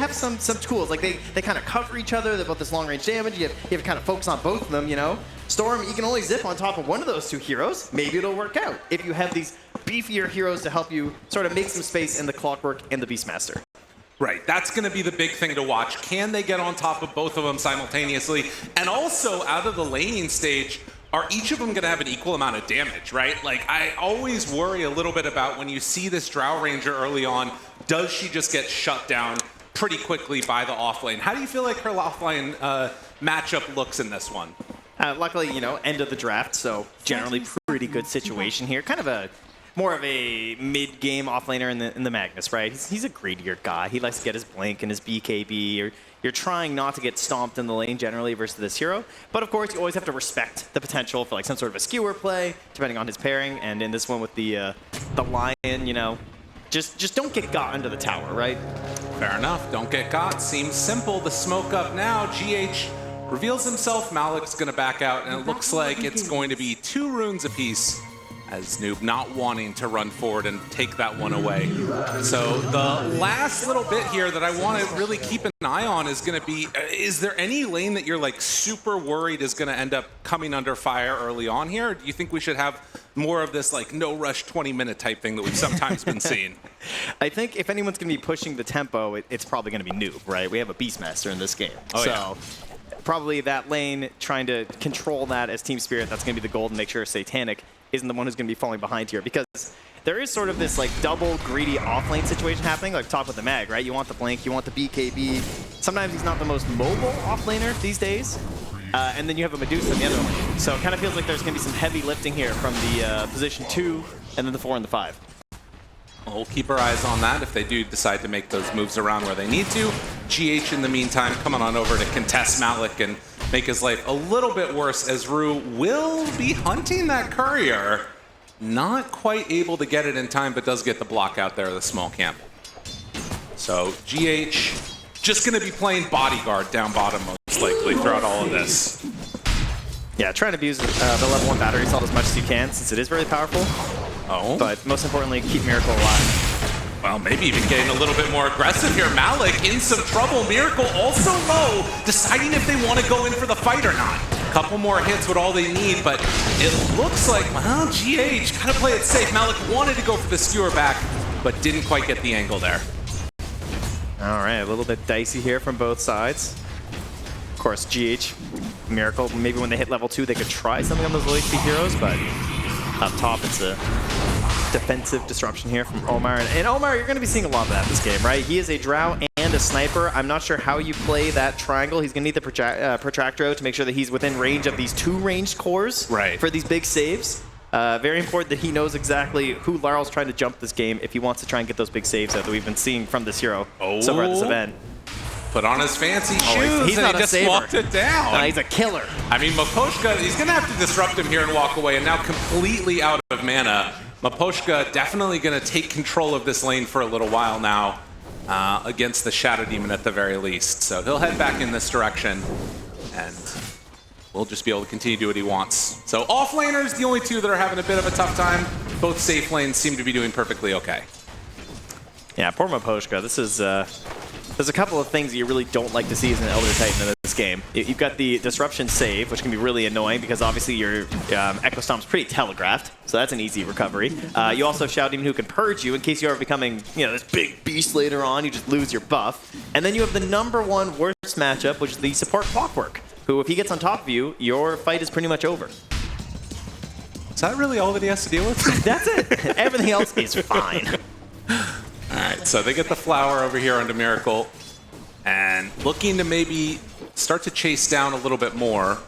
have some tools. Like they kind of cover each other. They're both this long range damage. You have to kind of focus on both of them, you know? Storm, you can only zip on top of one of those two heroes. Maybe it'll work out if you have these beefier heroes to help you sort of make some space in the Clockwork and the Beastmaster. Right, that's going to be the big thing to watch. Can they get on top of both of them simultaneously? And also, out of the laning stage, are each of them going to have an equal amount of damage, right? Like, I always worry a little bit about when you see this Drow Ranger early on, does she just get shut down pretty quickly by the offlane? How do you feel like her offlane matchup looks in this one? Luckily, you know, end of the draft, so generally pretty good situation here. Kind of more of a mid-game offlaner in the Magnus, right? He's a greedier guy. He likes to get his Blink and his BKB. You're trying not to get stomped in the lane generally versus this hero. But of course, you always have to respect the potential for like some sort of a skewer play, depending on his pairing. And in this one with the Lion, you know, just don't get got under the tower, right? Fair enough. Don't get got. Seems simple. The smoke up now. GH reveals himself. Malik's going to back out, and it looks like it's going to be 2 runes apiece, as Noob not wanting to run forward and take that one away. So the last little bit here that I want to really keep an eye on is going to be, is there any lane that you're like super worried is going to end up coming under fire early on here? Or do you think we should have more of this like no rush 20-minute type thing that we've sometimes been seeing? I think if anyone's going to be pushing the tempo, it's probably going to be Noob, right? We have a Beastmaster in this game. Oh, so yeah. Probably that lane, trying to control that as Team Spirit, that's going to be the goal to make sure Satanic isn't the one who's going to be falling behind here, because there is sort of this like double greedy offlane situation happening, like talk with the Mag, right? You want the Blink, you want the BKB. Sometimes he's not the most mobile offlaner these days. And then you have a Medusa in the other lane. So it kind of feels like there's going to be some heavy lifting here from the position 2 and then the 4 and the 5. We'll keep our eyes on that if they do decide to make those moves around where they need to. GH, in the meantime, coming on over to contest Malik and make his life a little bit worse, as Rue will be hunting that courier. Not quite able to get it in time, but does get the block out there of the small camp. So GH just going to be playing bodyguard down bottom most likely throughout all of this. Yeah, trying to abuse the level 1 battery assault as much as you can, since it is very powerful. Oh. But most importantly, keep Miracle alive. Well, maybe even getting a little bit more aggressive here. Malik in some trouble. Miracle also low, deciding if they want to go in for the fight or not. Couple more hits with all they need, but it looks like, well, GH kind of play it safe. Malik wanted to go for the skewer back, but didn't quite get the angle there. All right, a little bit dicey here from both sides. Of course, GH, Miracle, maybe when they hit level 2, they could try something on those low HP heroes, but up top, it's a defensive disruption here from Omar. And Omar, you're going to be seeing a lot of that in this game, right? He is a Drow and a Sniper. I'm not sure how you play that triangle. He's going to need the Protractro to make sure that he's within range of these 2 ranged cores for these big saves. Very important that he knows exactly who Larl's trying to jump this game if he wants to try and get those big saves out that we've been seeing from this hero so far at this event. Put on his fancy shoes, he's and not he just saver. walked it down. No, he's a killer. I mean, Maposhka, he's going to have to disrupt him here and walk away, and now completely out of mana. Maposhka definitely going to take control of this lane for a little while now against the Shadow Demon at the very least. So he'll head back in this direction, and we'll just be able to continue to do what he wants. So off-laners, the only 2 that are having a bit of a tough time. Both safe lanes seem to be doing perfectly okay. Yeah, poor Maposhka. This is... There's a couple of things that you really don't like to see as an Elder Titan in this game. You've got the Disruption save, which can be really annoying because obviously your Echo Stomp's pretty telegraphed, so that's an easy recovery. You also have Shadow Demon who can purge you in case you are becoming, you know, this big beast later on, you just lose your buff. And then you have the #1 worst matchup, which is the support Clockwork, who if he gets on top of you, your fight is pretty much over. Is that really all that he has to deal with? That's it. Everything else is fine. All right, so they get the flower over here onto Miracle, and looking to maybe start to chase down a little bit more.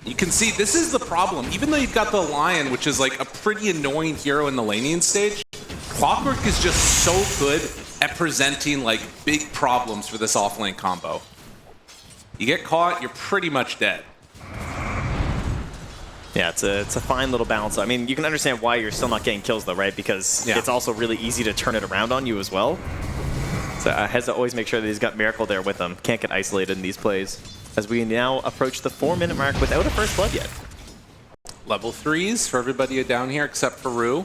You can see this is the problem. Even though you've got the Lion, which is like a pretty annoying hero in the laning stage, Clockwork is just so good at presenting like big problems for this offlane combo. You get caught, you're pretty much dead. Yeah, it's a fine little balance. I mean, you can understand why you're still not getting kills, though, right? Because it's also really easy to turn it around on you as well. So has to always make sure that he's got Miracle there with him. Can't get isolated in these plays. As we now approach the 4-minute mark without a first blood yet. Level 3s for everybody down here except for Rue.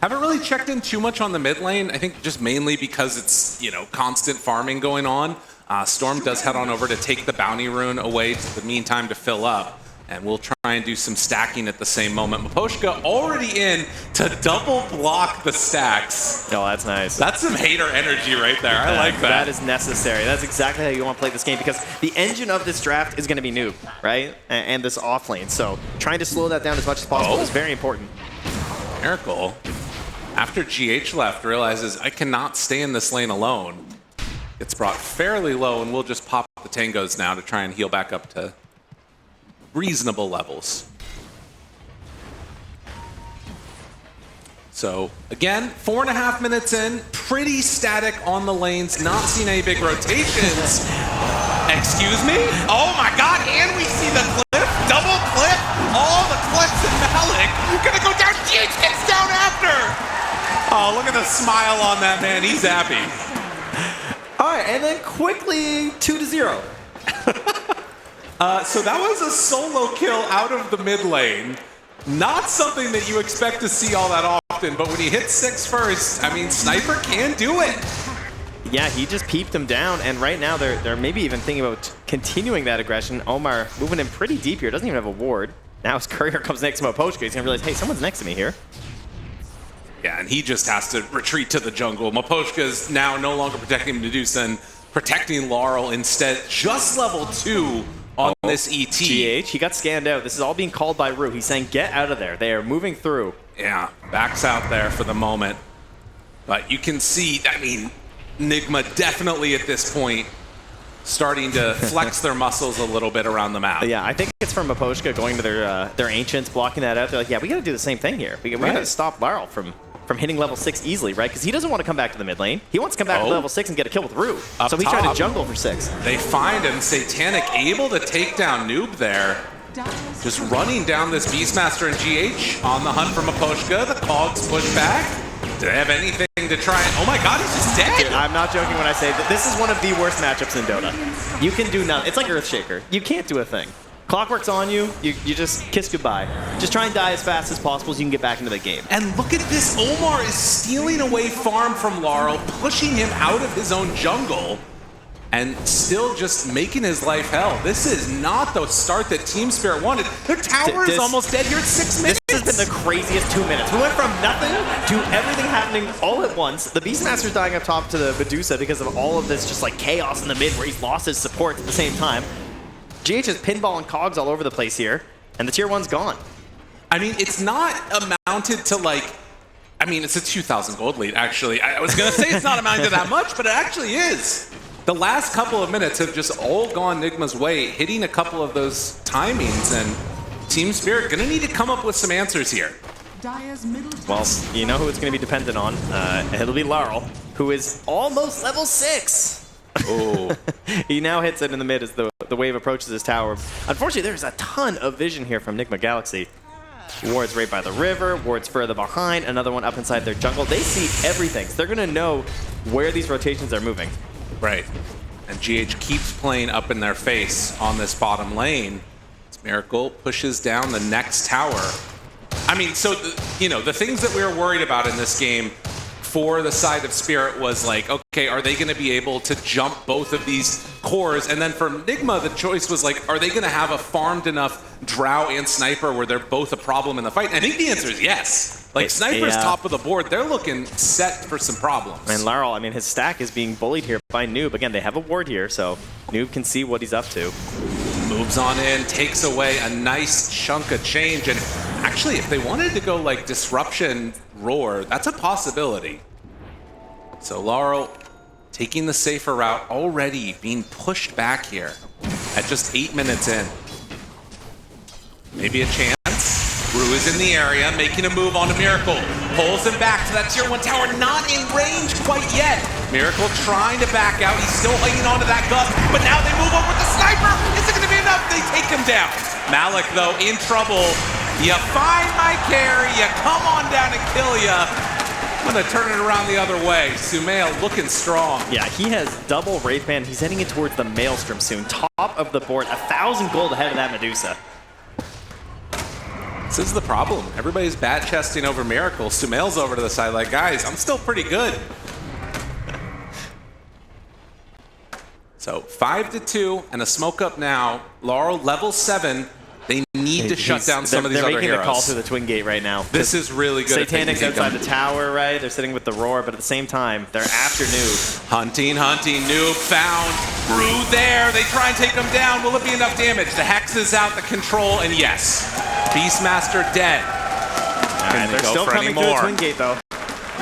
Haven't really checked in too much on the mid lane. I think just mainly because it's, you know, constant farming going on. Storm does head on over to take the bounty rune away to the meantime to fill up. And we'll try and do some stacking at the same moment. Miposhka already in to double block the stacks. Oh, that's nice. That's some hater energy right there. I like that. That is necessary. That's exactly how you want to play this game because the engine of this draft is going to be Noob, right? And this off lane. So trying to slow that down as much as possible is very important. Miracle, after GH left, realizes I cannot stay in this lane alone. Gets brought fairly low, and we'll just pop the tangos now to try and heal back up to reasonable levels. So again, 4.5 minutes in, pretty static on the lanes, not seeing any big rotations. Excuse me? Oh my god, and we see the cliff, double cliff, all the cliffs and Malik. Gonna go down, GH gets down after! Oh, look at the smile on that man, he's happy. All right, and then quickly 2-0. So that was a solo kill out of the mid lane. Not something that you expect to see all that often, but when he hits 6 first, I mean, Sniper can do it. Yeah, he just peeped him down, and right now they're maybe even thinking about continuing that aggression. Omar moving in pretty deep here, doesn't even have a ward. Now his courier comes next to Miposhka, he's gonna realize, hey, someone's next to me here. Yeah, and he just has to retreat to the jungle. Miposhka is now no longer protecting Medusa and protecting Laurel instead. Just level 2 on this ET. GH, he got scanned out. This is all being called by Rue. He's saying, get out of there. They are moving through. Yeah, backs out there for the moment. But you can see, I mean, Nigma definitely at this point starting to flex their muscles a little bit around the map. Yeah, I think it's from Miposhka going to their Ancients, blocking that out. They're like, yeah, we got to do the same thing here. We got to stop Laurel from hitting level 6 easily, right? Because he doesn't want to come back to the mid lane. He wants to come back to level 6 and get a kill with Rue. So he's trying to jungle for 6. They find him. Satanic able to take down Noob there. Just running down this Beastmaster and GH on the hunt for Miposhka. The Cogs push back. Do they have anything to try? Oh my god, he's just dead! Dude, I'm not joking when I say that this is one of the worst matchups in Dota. You can do nothing. It's like Earthshaker. You can't do a thing. Clockwork's on you, you just kiss goodbye. Just try and die as fast as possible so you can get back into the game. And look at this, Omar is stealing away farm from Laurel, pushing him out of his own jungle, and still just making his life hell. This is not the start that Team Spirit wanted. Their tower is almost dead here at 6 minutes. This has been the craziest 2 minutes. We went from nothing to everything happening all at once. The Beastmaster's dying up top to the Medusa because of all of this just like chaos in the mid where he's lost his support at the same time. GH is pinballing cogs all over the place here, and the tier 1's gone. I mean, it's not amounted to like, I mean, it's a 2,000 gold lead, actually. I was going to say it's not amounting to that much, but it actually is. The last couple of minutes have just all gone Nigma's way, hitting a couple of those timings, and Team Spirit going to need to come up with some answers here. Well, you know who it's going to be dependent on. It'll be Laurel, who is almost level 6. Oh. He now hits it in the mid as the wave approaches his tower. Unfortunately, there's a ton of vision here from Nigma Galaxy. Wards right by the river, wards further behind, another one up inside their jungle. They see everything, so they're going to know where these rotations are moving. Right. And GH keeps playing up in their face on this bottom lane. Miracle pushes down the next tower. I mean, so, you know, the things that we were worried about in this game for the side of Spirit was like, okay, are they going to be able to jump both of these cores? And then for Nigma, the choice was like, are they going to have a farmed enough Drow and Sniper where they're both a problem in the fight? And I think the answer is yes. Like, Sniper's top of the board. They're looking set for some problems. And Laurel, I mean, his stack is being bullied here by Noob. Again, they have a ward here, so Noob can see what he's up to. Moves on in, takes away a nice chunk of change. And actually, if they wanted to go like Disruption Roar, that's a possibility. So Laurel taking the safer route, already being pushed back here at just 8 minutes in. Maybe a chance. Rue is in the area, making a move onto Miracle. Pulls him back to that tier 1 tower, not in range quite yet. Miracle trying to back out. He's still hanging on to that gust, but now they move over with the Sniper. Is it going to be enough? They take him down. Malik, though, in trouble. You find my carry, you come on down and kill ya. I'm gonna turn it around the other way. Sumail looking strong. Yeah, he has double Wraith Band. He's heading in towards the Maelstrom soon. Top of the board, 1,000 gold ahead of that Medusa. This is the problem. Everybody's bat chesting over Miracle. Sumail's over to the side like, guys, I'm still pretty good. So 5-2 and a smoke up now. Laurel level 7. They need to shut down some of these other heroes. They're making a call through the twin gate right now. This is really good. Satanic's outside the tower, right? They're sitting with the roar, but at the same time, they're after Noob. Hunting. Noob found. Brew there. They try and take him down. Will it be enough damage? The Hex is out, the control, and yes. Beastmaster dead. All right, they're still coming through the twin gate, though.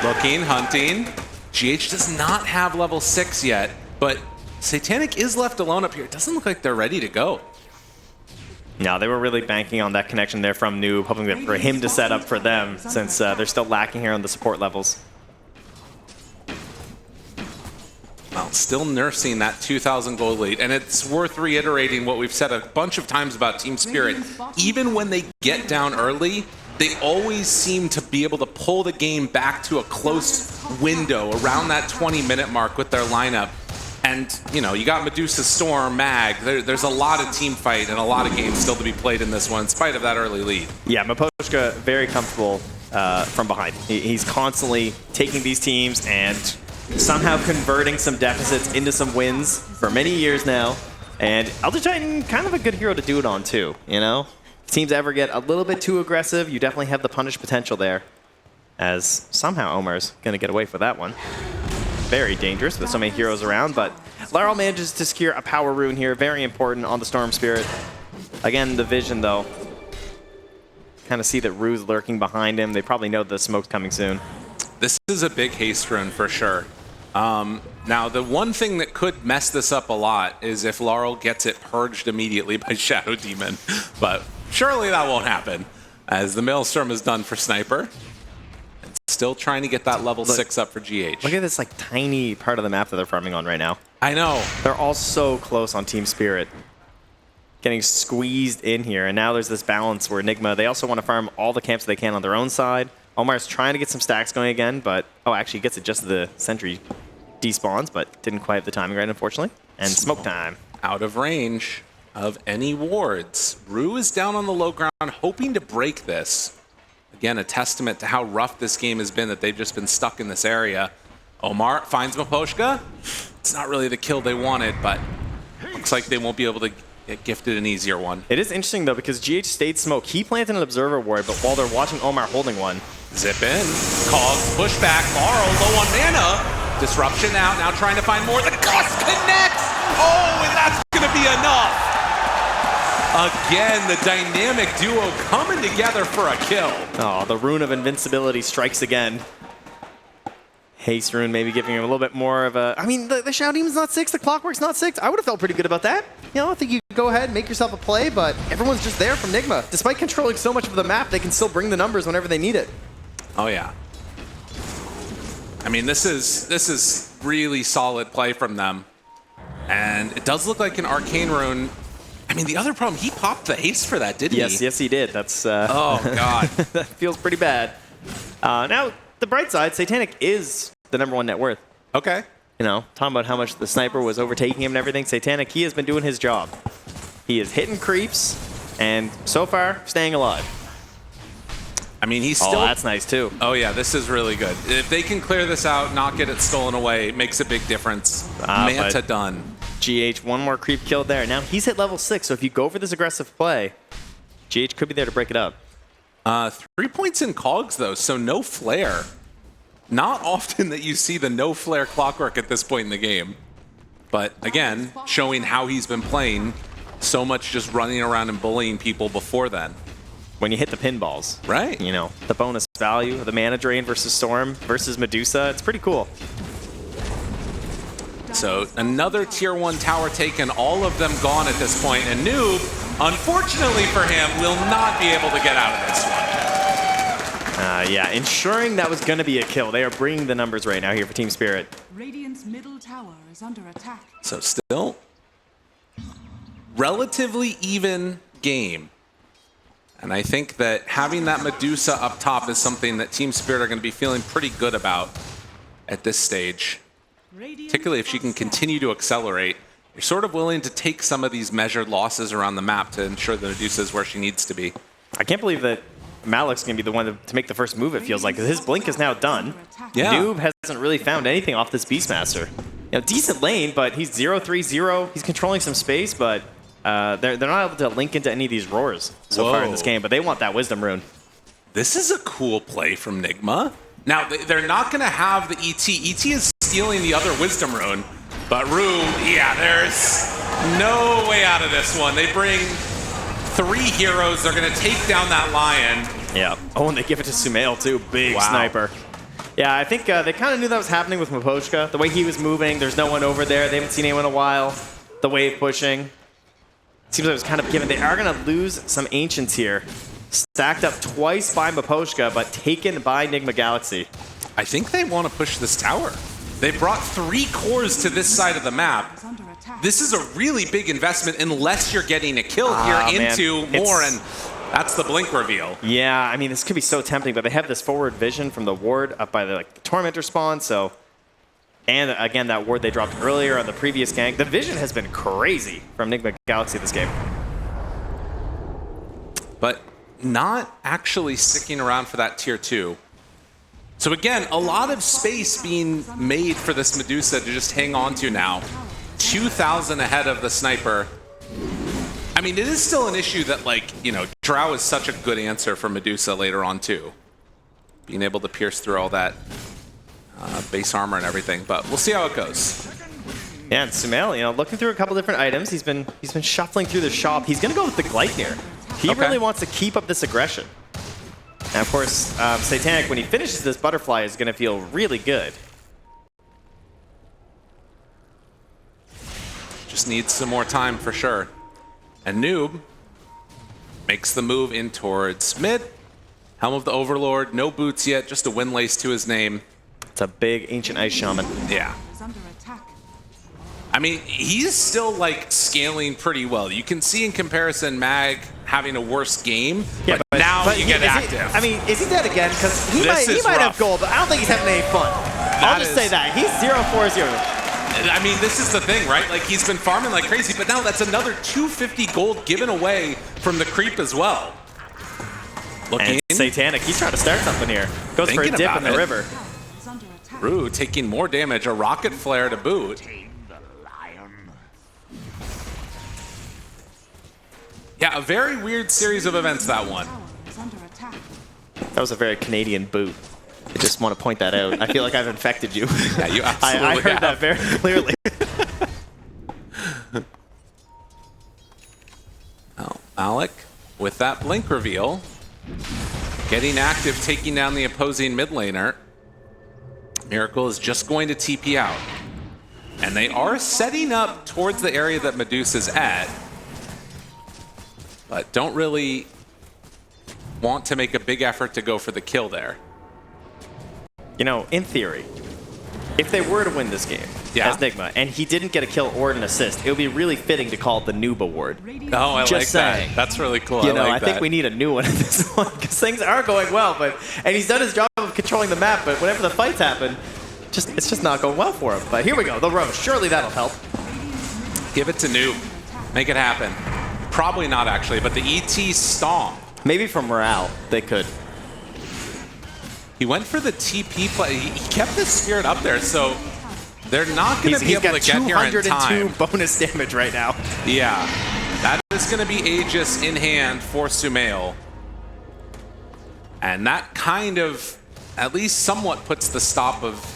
Looking, hunting. GH does not have level 6 yet, but Satanic is left alone up here. It doesn't look like they're ready to go. No, they were really banking on that connection there from Noob, hoping for him to set up for them, since they're still lacking here on the support levels. Well, still nursing that 2,000 gold lead, and it's worth reiterating what we've said a bunch of times about Team Spirit. Even when they get down early, they always seem to be able to pull the game back to a close window around that 20-minute mark with their lineup. And, you know, you got Medusa, Storm, Mag. There's a lot of team fight and a lot of games still to be played in this one, in spite of that early lead. Yeah, Miposhka very comfortable from behind. He's constantly taking these teams and somehow converting some deficits into some wins for many years now. And Elder Titan, kind of a good hero to do it on, too, you know? If teams ever get a little bit too aggressive, you definitely have the punish potential there. As somehow Omar's going to get away for that one. Very dangerous with so many heroes around, but Laurel manages to secure a power rune here. Very important on the Storm Spirit. Again, the vision, though. Kind of see that Rue's lurking behind him. They probably know the smoke's coming soon. This is a big haste rune for sure. Now, the one thing that could mess this up a lot is if Laurel gets it purged immediately by Shadow Demon. But surely that won't happen, as the Maelstrom is done for Sniper. Still trying to get that level 6 up for GH. Look at this like tiny part of the map that they're farming on right now. I know. They're all so close on Team Spirit. Getting squeezed in here, and now there's this balance where Nigma, they also want to farm all the camps they can on their own side. Omar's trying to get some stacks going again, but, oh, actually gets it just as the sentry despawns, but didn't quite have the timing right, unfortunately. And smoke time. Out of range of any wards. Rue is down on the low ground, hoping to break this. Again, a testament to how rough this game has been, that they've just been stuck in this area. Omar finds Miposhka. It's not really the kill they wanted, but looks like they won't be able to get gifted an easier one. It is interesting, though, because GH stayed smoke. He planted an observer ward, but while they're watching Omar holding one. Zip in. Cogs push back. Laurel low on mana. Disruption out. Now trying to find more. The Gust connects. Oh, and that's going to be enough. Again, the dynamic duo coming together for a kill. Oh, the Rune of Invincibility strikes again. Haste Rune maybe giving him a little bit more of a... I mean, the Shadow Demon's not 6, the Clockwork's not 6. I would have felt pretty good about that. You know, I think you could go ahead and make yourself a play, but everyone's just there from Nigma. Despite controlling so much of the map, they can still bring the numbers whenever they need it. Oh, yeah. I mean, this is really solid play from them. And it does look like an Arcane Rune. I mean, the other problem, he popped the haste for that, didn't he? Yes, he did. That's oh, God. That feels pretty bad. Now, the bright side, Satanic is the #1 net worth. Okay. You know, talking about how much the Sniper was overtaking him and everything, Satanic, he has been doing his job. He is hitting creeps, and so far, staying alive. I mean, he's still... Oh, that's nice, too. Oh, yeah, this is really good. If they can clear this out, not get it stolen away, it makes a big difference. Manta done. GH, one more creep killed there. Now he's hit level 6, so if you go for this aggressive play, GH could be there to break it up. 3 points in Cogs, though, so no flare. Not often that you see the no flare Clockwork at this point in the game. But again, showing how he's been playing, so much just running around and bullying people before then. When you hit the pinballs. Right. You know, the bonus value of the mana drain versus Storm versus Medusa, it's pretty cool. So another tier 1 tower taken, all of them gone at this point, and Noob, unfortunately for him, will not be able to get out of this one. Yeah, ensuring that was going to be a kill. They are bringing the numbers right now here for Team Spirit. Radiant's middle tower is under attack. So still relatively even game. And I think that having that Medusa up top is something that Team Spirit are going to be feeling pretty good about at this stage. Particularly if she can continue to accelerate. You're sort of willing to take some of these measured losses around the map to ensure that Medusa is where she needs to be. I can't believe that Malik's going to be the one to make the first move, it feels like. His blink is now done. Yeah. Noob hasn't really found anything off this Beastmaster. decent lane, but he's 0-3-0. He's controlling some space, but they're not able to link into any of these roars so far in this game, but they want that Wisdom Rune. This is a cool play from Nigma. Now, they're not going to have the ET. ET is stealing the other Wisdom Rune, but Rue, yeah, there's no way out of this one. They bring 3 heroes. They're going to take down that Lion. Yeah. Oh, and they give it to Sumail, too. Big sniper. Yeah, I think they kind of knew that was happening with Miposhka. The way he was moving, there's no one over there. They haven't seen anyone in a while. The wave pushing. Seems like it was kind of given. They are going to lose some Ancients here. Stacked up twice by Miposhka, but taken by Nigma Galaxy. I think they want to push this tower. They brought 3 cores to this side of the map. This is a really big investment unless you're getting a kill here into more, and that's the blink reveal. Yeah, I mean, this could be so tempting, but they have this forward vision from the ward up by the Tormentor spawn, so... And again, that ward they dropped earlier on the previous gank. The vision has been crazy from Nigma Galaxy this game. But not actually sticking around for that tier 2. So again, a lot of space being made for this Medusa to just hang on to now. 2,000 ahead of the sniper. I mean, it is still an issue that, like, you know, Drow is such a good answer for Medusa later on, too. Being able to pierce through all that base armor and everything, but we'll see how it goes. Yeah, and Sumail, you know, looking through a couple different items. He's been shuffling through the shop. He's going to go with the Gleipnir. He really wants to keep up this aggression. And of course, Satanic, when he finishes this butterfly, is going to feel really good. Just needs some more time for sure. And Noob makes the move in towards mid. Helm of the Overlord, no boots yet, just a windlace to his name. It's a big Ancient Ice Shaman. Yeah. I mean, he's still, like, scaling pretty well. You can see in comparison Mag having a worse game, yeah, but now you get active. I mean, is he dead again? Because he might have gold, but I don't think he's having any fun. I'll just say that. He's 0-4-0. I mean, this is the thing, right? Like, he's been farming like crazy, but now that's another 250 gold given away from the creep as well. Looking. And Satanic, he's trying to start something here. Goes for a dip in the river. Rue taking more damage, a rocket flare to boot. Yeah, a very weird series of events, that one. That was a very Canadian boot. I just want to point that out. I feel like I've infected you. Yeah, you absolutely I heard that very clearly. Oh, Alec, with that blink reveal, getting active, taking down the opposing mid laner. Miracle is just going to TP out. And they are setting up towards the area that Medusa's at, but don't really want to make a big effort to go for the kill there. You know, in theory, if they were to win this game as Nigma, and he didn't get a kill or an assist, it would be really fitting to call it the Noob Award. Oh, I just like saying. that. That's really cool. You know, I that. think we need a new one in this one, because things are going well, and he's done his job of controlling the map, but whenever the fights happen, it's just not going well for him. But here we go, the Rose. Surely that'll help. Give it to Noob. Make it happen. Probably not, actually, but the ET stomp. Maybe for morale, they could. He went for the TP play. He kept the Spirit up there, so they're not going to be able to get here in time. 202 bonus damage right now. Yeah, that is going to be Aegis in hand for Sumail. And that kind of, at least somewhat, puts the stop of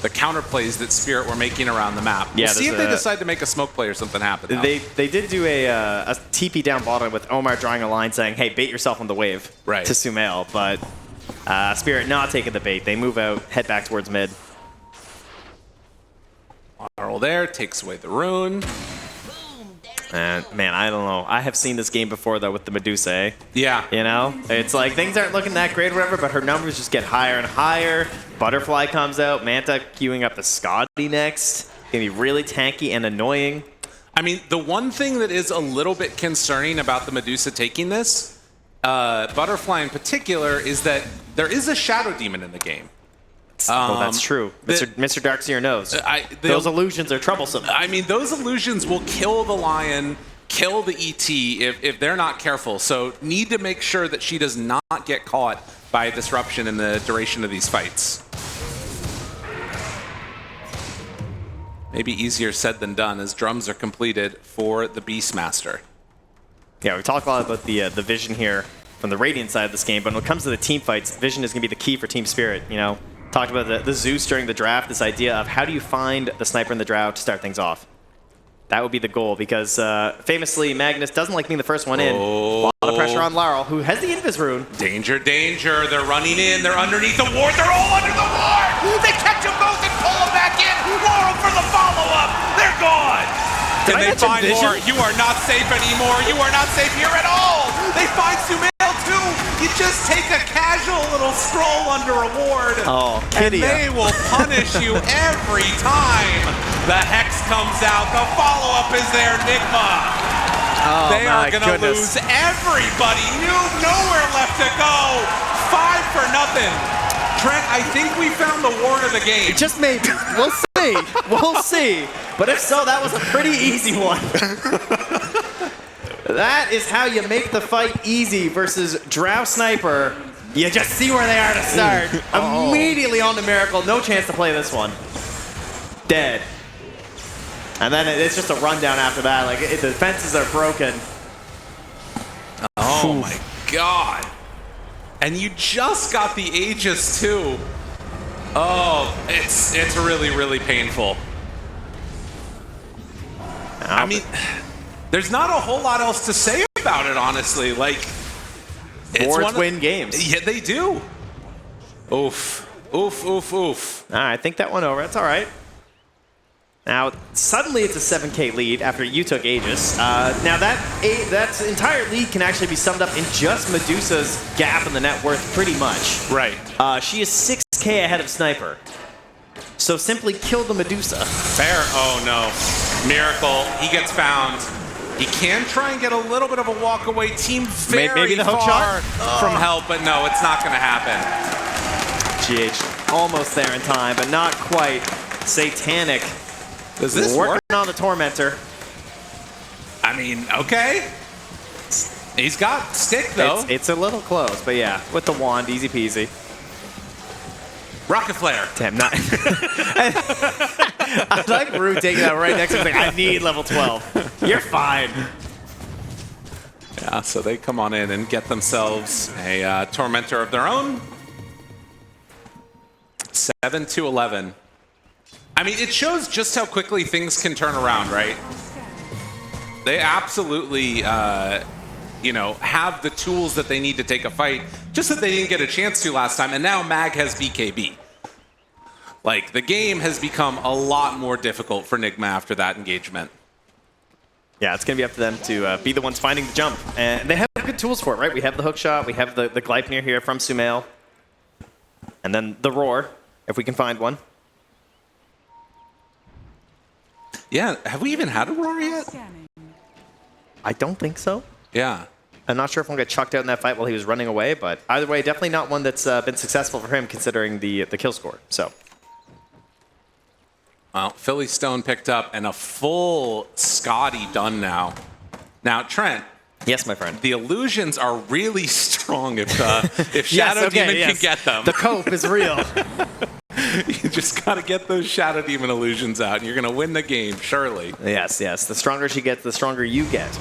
the counterplays that Spirit were making around the map. We'll see if they decide to make a smoke play or something happen. They did do a TP down bottom with Omar drawing a line saying, hey, bait yourself on the wave to Sumail, but Spirit not taking the bait. They move out, head back towards mid. Roll there, takes away the rune. And man, I don't know. I have seen this game before though with the Medusa, eh? Yeah. You know? It's like things aren't looking that great or whatever, but her numbers just get higher and higher. Butterfly comes out, Manta queuing up the Scotty next. Gonna be really tanky and annoying. I mean, the one thing that is a little bit concerning about the Medusa taking this, Butterfly in particular, is that there is a Shadow Demon in the game. Oh, that's true. Mr. Darkseer knows. Those illusions are troublesome. I mean, those illusions will kill the Lion, kill the ET if they're not careful. So need to make sure that she does not get caught by a disruption in the duration of these fights. Maybe easier said than done as drums are completed for the Beastmaster. Yeah, we talk a lot about the vision here from the Radiant side of this game, but when it comes to the team fights, vision is going to be the key for Team Spirit. You know, talked about the Zeus during the draft, this idea of how do you find the sniper in the drought to start things off. That would be the goal, because famously, Magnus doesn't like being the first one in. A lot of pressure on Laurel, who has the Invis rune. Danger, danger. They're running in. They're underneath the ward. They're all under the ward. They catch them both and pull them back in. Laurel for the follow-up. They're gone. Did and I they find Vision? more. You are not safe anymore. You are not safe here at all. They find Sumail too. You just take a casual little stroll under a ward. Oh, and they will punish you every time. The Hex comes out. The follow-up is there, Nigma. Oh, they are going to lose everybody. Nowhere left to go. 5-0. Trent, I think we found the ward of the game. Just maybe. We'll see. We'll see. But if so, that was a pretty easy one. That is how you make the fight easy versus Drow Sniper. You just see where they are to start. Immediately on to Miracle. No chance to play this one. Dead. And then it's just a rundown after that. Like, the defenses are broken. Oh my god. And you just got the Aegis too. Oh, it's really, really painful. I mean, there's not a whole lot else to say about it, honestly. Like, Wards win games. Yeah, they do. Oof. Oof, oof, oof. All right, I think that one over. That's all right. Now, suddenly it's a 7K lead after you took Aegis. Now, that entire lead can actually be summed up in just Medusa's gap in the net worth, pretty much. Right. She is 6K ahead of Sniper. So simply kill the Medusa. Fair. Oh, no. Miracle. He gets found. He can try and get a little bit of a walk-away team Maybe the hook far shot? from help, but no, it's not going to happen. GH almost there in time, but not quite. Satanic. Does this work? Working on the Tormentor. I mean, okay. He's got stick, though. It's a little close, but yeah, with the wand, easy peasy. Rocket Flare. Damn, not. I like Rue taking that right next to me. Like, I need level 12. You're fine. Yeah, so they come on in and get themselves a Tormentor of their own. 7-11. I mean, it shows just how quickly things can turn around, right? They absolutely, you know, have the tools that they need to take a fight, just that they didn't get a chance to last time, and now Mag has BKB. Like, the game has become a lot more difficult for Nigma after that engagement. Yeah, it's going to be up to them to be the ones finding the jump. And they have good tools for it, right? We have the hook shot, we have the Gleipnir here from Sumail. And then the Roar, if we can find one. Yeah, have we even had a Roar yet? I don't think so. Yeah. I'm not sure if one got chucked out in that fight while he was running away, but either way, definitely not one that's been successful for him considering the kill score. So, well, Philly Stone picked up and a full Scotty done now. Now, Trent. Yes, my friend. The illusions are really strong if Shadow Demon can get them. The cope is real. You just got to get those Shadow Demon illusions out, and you're going to win the game, surely. Yes, yes. The stronger she gets, the stronger you get.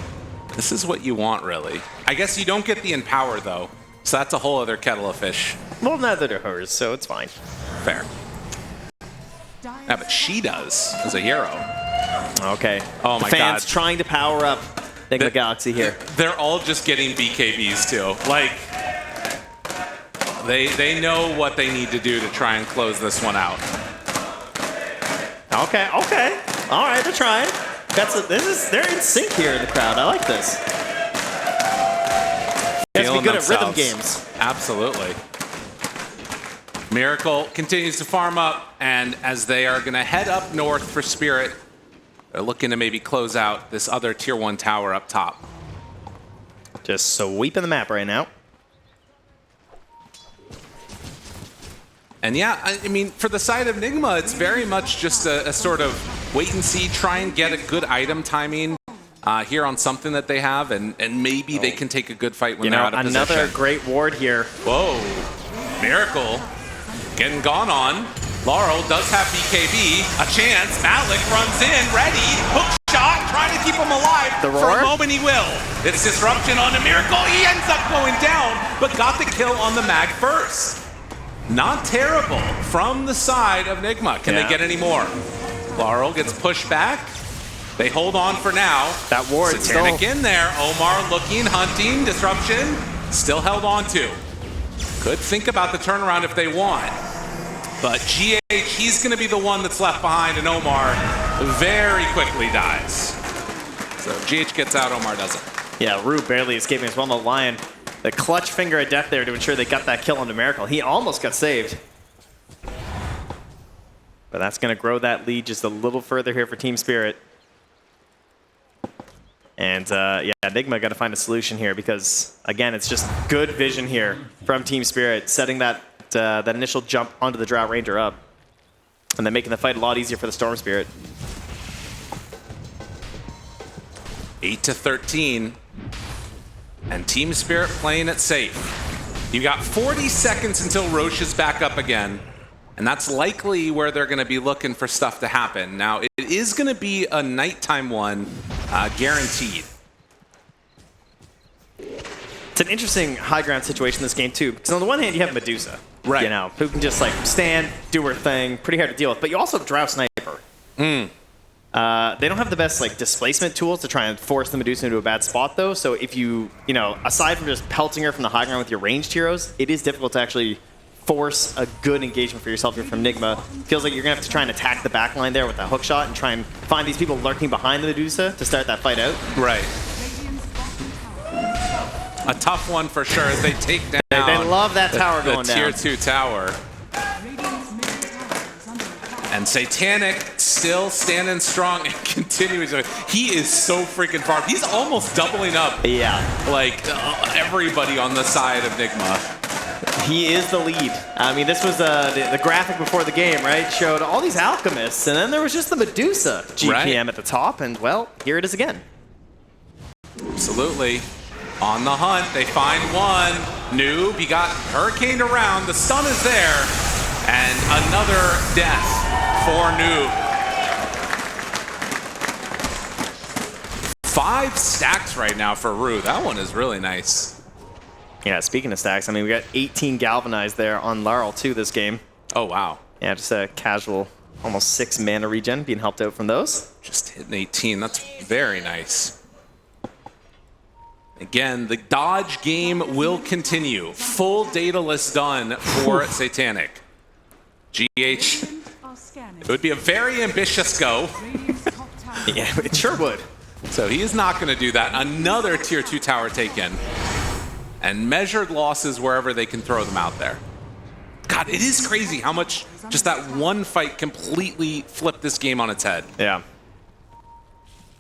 This is what you want, really. I guess you don't get the Empower, though, so that's a whole other kettle of fish. Well, neither do hers, so it's fine. Fair. Yeah, but she does, as a hero. Okay. Oh, my God. Fans trying to power up Nigma Galaxy here. They're all just getting BKBs, too. Like, they know what they need to do to try and close this one out. Okay, okay. All right, they're trying. They're in sync here in the crowd. I like this. You guys be good at rhythm games. Absolutely. Miracle continues to farm up, and as they are going to head up north for Spirit, they're looking to maybe close out this other Tier 1 tower up top. Just sweeping the map right now. And yeah, I mean, for the side of Nigma, it's very much just a sort of wait and see, try and get a good item timing here on something that they have, and maybe they can take a good fight when they're out of position. Another great ward here. Whoa. Miracle getting gone on. Laurel does have BKB. A chance. Malik runs in, ready. Hook shot, trying to keep him alive. The roar? For a moment he will. It's disruption on a Miracle. He ends up going down, but got the kill on the mag first. Not terrible from the side of Nigma. Can they get any more? Laurel gets pushed back. They hold on for now. That ward Satanic still in there. Omar looking, hunting, disruption. Still held on to. Could think about the turnaround if they want. But GH, he's going to be the one that's left behind, and Omar very quickly dies. So GH gets out, Omar doesn't. Yeah, Rue barely escaping as well. The Lion, the clutch finger of death there to ensure they got that kill onto Miracle. He almost got saved. But that's going to grow that lead just a little further here for Team Spirit. And yeah, Nigma got to find a solution here because, again, it's just good vision here from Team Spirit, setting that that initial jump onto the Drought Ranger up, and then making the fight a lot easier for the Storm Spirit. 8-13, and Team Spirit playing it safe. You got 40 seconds until Roche is back up again, and that's likely where they're going to be looking for stuff to happen. Now, it is going to be a nighttime one, guaranteed. It's an interesting high ground situation in this game, too, because on the one hand, you have Medusa, right? You know, who can just like stand, do her thing, pretty hard to deal with, but you also have Drought Sniper. They don't have the best like displacement tools to try and force the Medusa into a bad spot, though. So if you know, aside from just pelting her from the high ground with your ranged heroes, it is difficult to actually force a good engagement for yourself here from Nigma. Feels like you're gonna have to try and attack the back line there with that hook shot and try and find these people lurking behind the Medusa to start that fight out. Right. A tough one for sure as they take down. They love that tower going the down. tier 2 tower. And Satanic still standing strong and continuing. He is so freaking far. He's almost doubling up. Yeah. Like everybody on the side of Nigma. He is the lead. I mean, this was the graphic before the game, right? Showed all these alchemists, and then there was just the Medusa GPM at the top, and well, here it is again. Absolutely. On the hunt, they find one. Noob, he got hurricaned around. The stun is there. And another death for Noob. 5 stacks right now for Rue. That one is really nice. Yeah, speaking of stacks, I mean, we got 18 galvanized there on Laurel too this game. Oh, wow. Yeah, just a casual, almost 6 mana regen being helped out from those. Just hitting 18. That's very nice. Again, the dodge game will continue. Full data list done for Satanic. GH, it would be a very ambitious go. Yeah, it sure would. So he is not going to do that. Another tier 2 tower taken. And measured losses wherever they can throw them out there. God, it is crazy how much just that one fight completely flipped this game on its head. Yeah.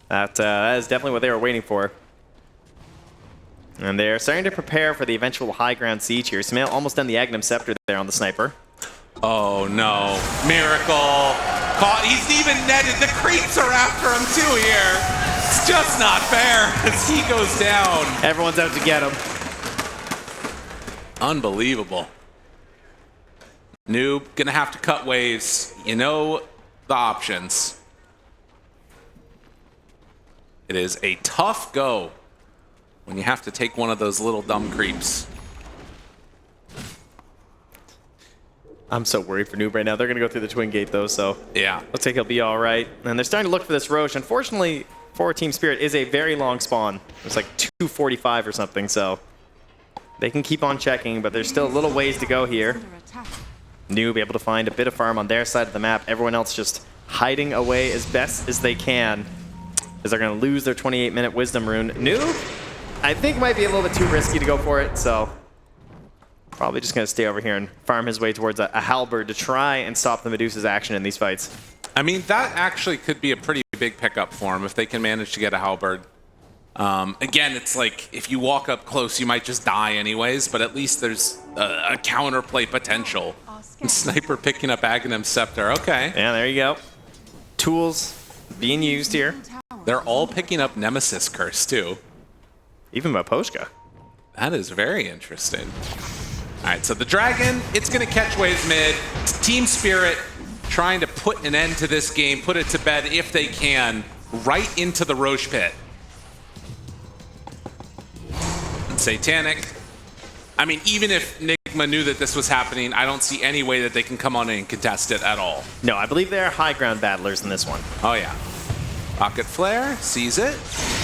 That is definitely what they were waiting for. And they're starting to prepare for the eventual high ground siege here. Smail almost done the Agnum Scepter there on the sniper. Oh no. Miracle. Caught. He's even netted. The creeps are after him too here. It's just not fair as he goes down. Everyone's out to get him. Unbelievable. Noob, gonna have to cut waves. You know the options. It is a tough go when you have to take one of those little dumb creeps. I'm so worried for Noob right now. They're going to go through the Twin Gate, though, so yeah, looks like he'll be all right. And they're starting to look for this Roche. Unfortunately, for Team Spirit is a very long spawn. It's like 245 or something, so they can keep on checking, but there's still a little ways to go here. Noob able to find a bit of farm on their side of the map. Everyone else just hiding away as best as they can, as they're going to lose their 28-minute Wisdom Rune. Noob, I think might be a little bit too risky to go for it, so probably just going to stay over here and farm his way towards a halberd to try and stop the Medusa's action in these fights. I mean, that actually could be a pretty big pickup for him if they can manage to get a halberd. Again, it's like if you walk up close, you might just die anyways, but at least there's a counterplay potential. Sniper picking up Aghanim Scepter. Okay. Yeah, there you go. Tools being used here. They're all picking up Nemesis Curse, too. Even Maposhka. That is very interesting. All right, so the Dragon, it's going to catch waves mid. Team Spirit trying to put an end to this game, put it to bed if they can, right into the Roche pit. And Satanic, I mean, even if Nigma knew that this was happening, I don't see any way that they can come on in and contest it at all. No, I believe they're high ground battlers in this one. Oh yeah. Rocket Flare sees it,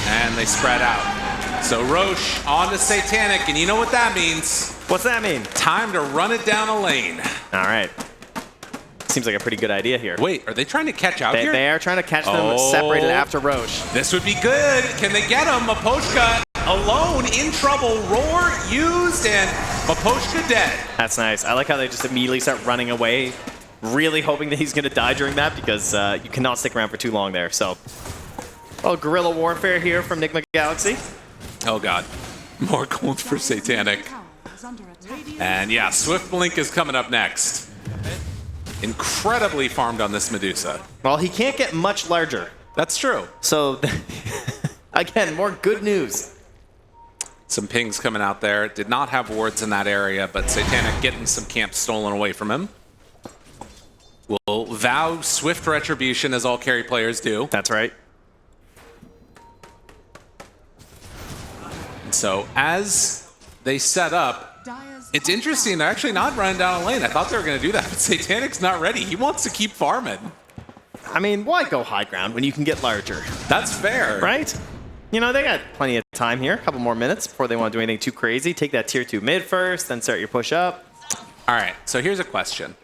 and they spread out. So Roche on to Satanic, and you know what that means. What's that mean? Time to run it down a lane. All right. Seems like a pretty good idea here. Wait, are they trying to catch out here? They are trying to catch them separated after Roche. This would be good. Can they get him? Mapochka alone, in trouble. Roar used, and Mapochka dead. That's nice. I like how they just immediately start running away, really hoping that he's going to die during that, because you cannot stick around for too long there. So, well, guerrilla warfare here from Nigma Galaxy. Oh god, more gold for Satanic. And yeah, Swift Blink is coming up next. Incredibly farmed on this Medusa. Well, he can't get much larger. That's true. So, again, more good news. Some pings coming out there. Did not have wards in that area, but Satanic getting some camps stolen away from him. Will vow swift retribution, as all carry players do. That's right. So as they set up, it's interesting. They're actually not running down a lane. I thought they were going to do that, but Satanic's not ready. He wants to keep farming. I mean, why go high ground when you can get larger? That's fair. Right? You know, they got plenty of time here. A couple more minutes before they want to do anything too crazy. Take that tier 2 mid first, then start your push up. All right, so here's a question.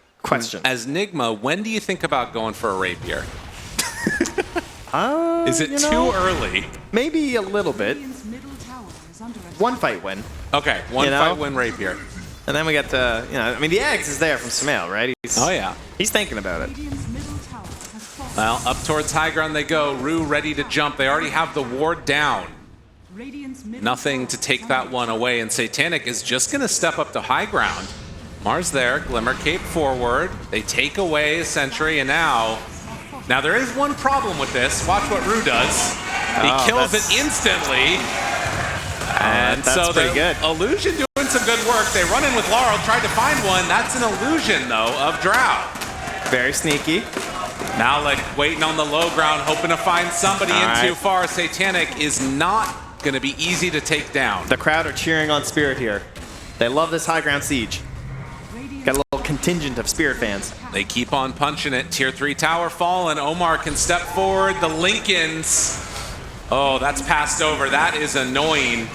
As Nigma, when do you think about going for a rapier? Is it too early? Maybe a little bit. One fight win. Okay, one fight win rapier. And then we got the, I mean, the Aegis is there from Samael, right? He's thinking about it. Well, up towards high ground they go. Rue ready to jump. They already have the ward down. Nothing to take that one away, and Satanic is just going to step up to high ground. Mars there, Glimmer Cape forward. They take away a sentry, and now there is one problem with this. Watch what Rue does. He kills it instantly. And so pretty good. Illusion doing some good work. They run in with Laurel, tried to find one. That's an illusion, though, of Drow. Very sneaky. Now, like, waiting on the low ground, hoping to find somebody too far. Satanic is not going to be easy to take down. The crowd are cheering on Spirit here. They love this high ground siege. Got a little contingent of Spirit fans. They keep on punching it. Tier 3 tower fallen. Omar can step forward. The Lincolns. Oh, that's passed over. That is annoying.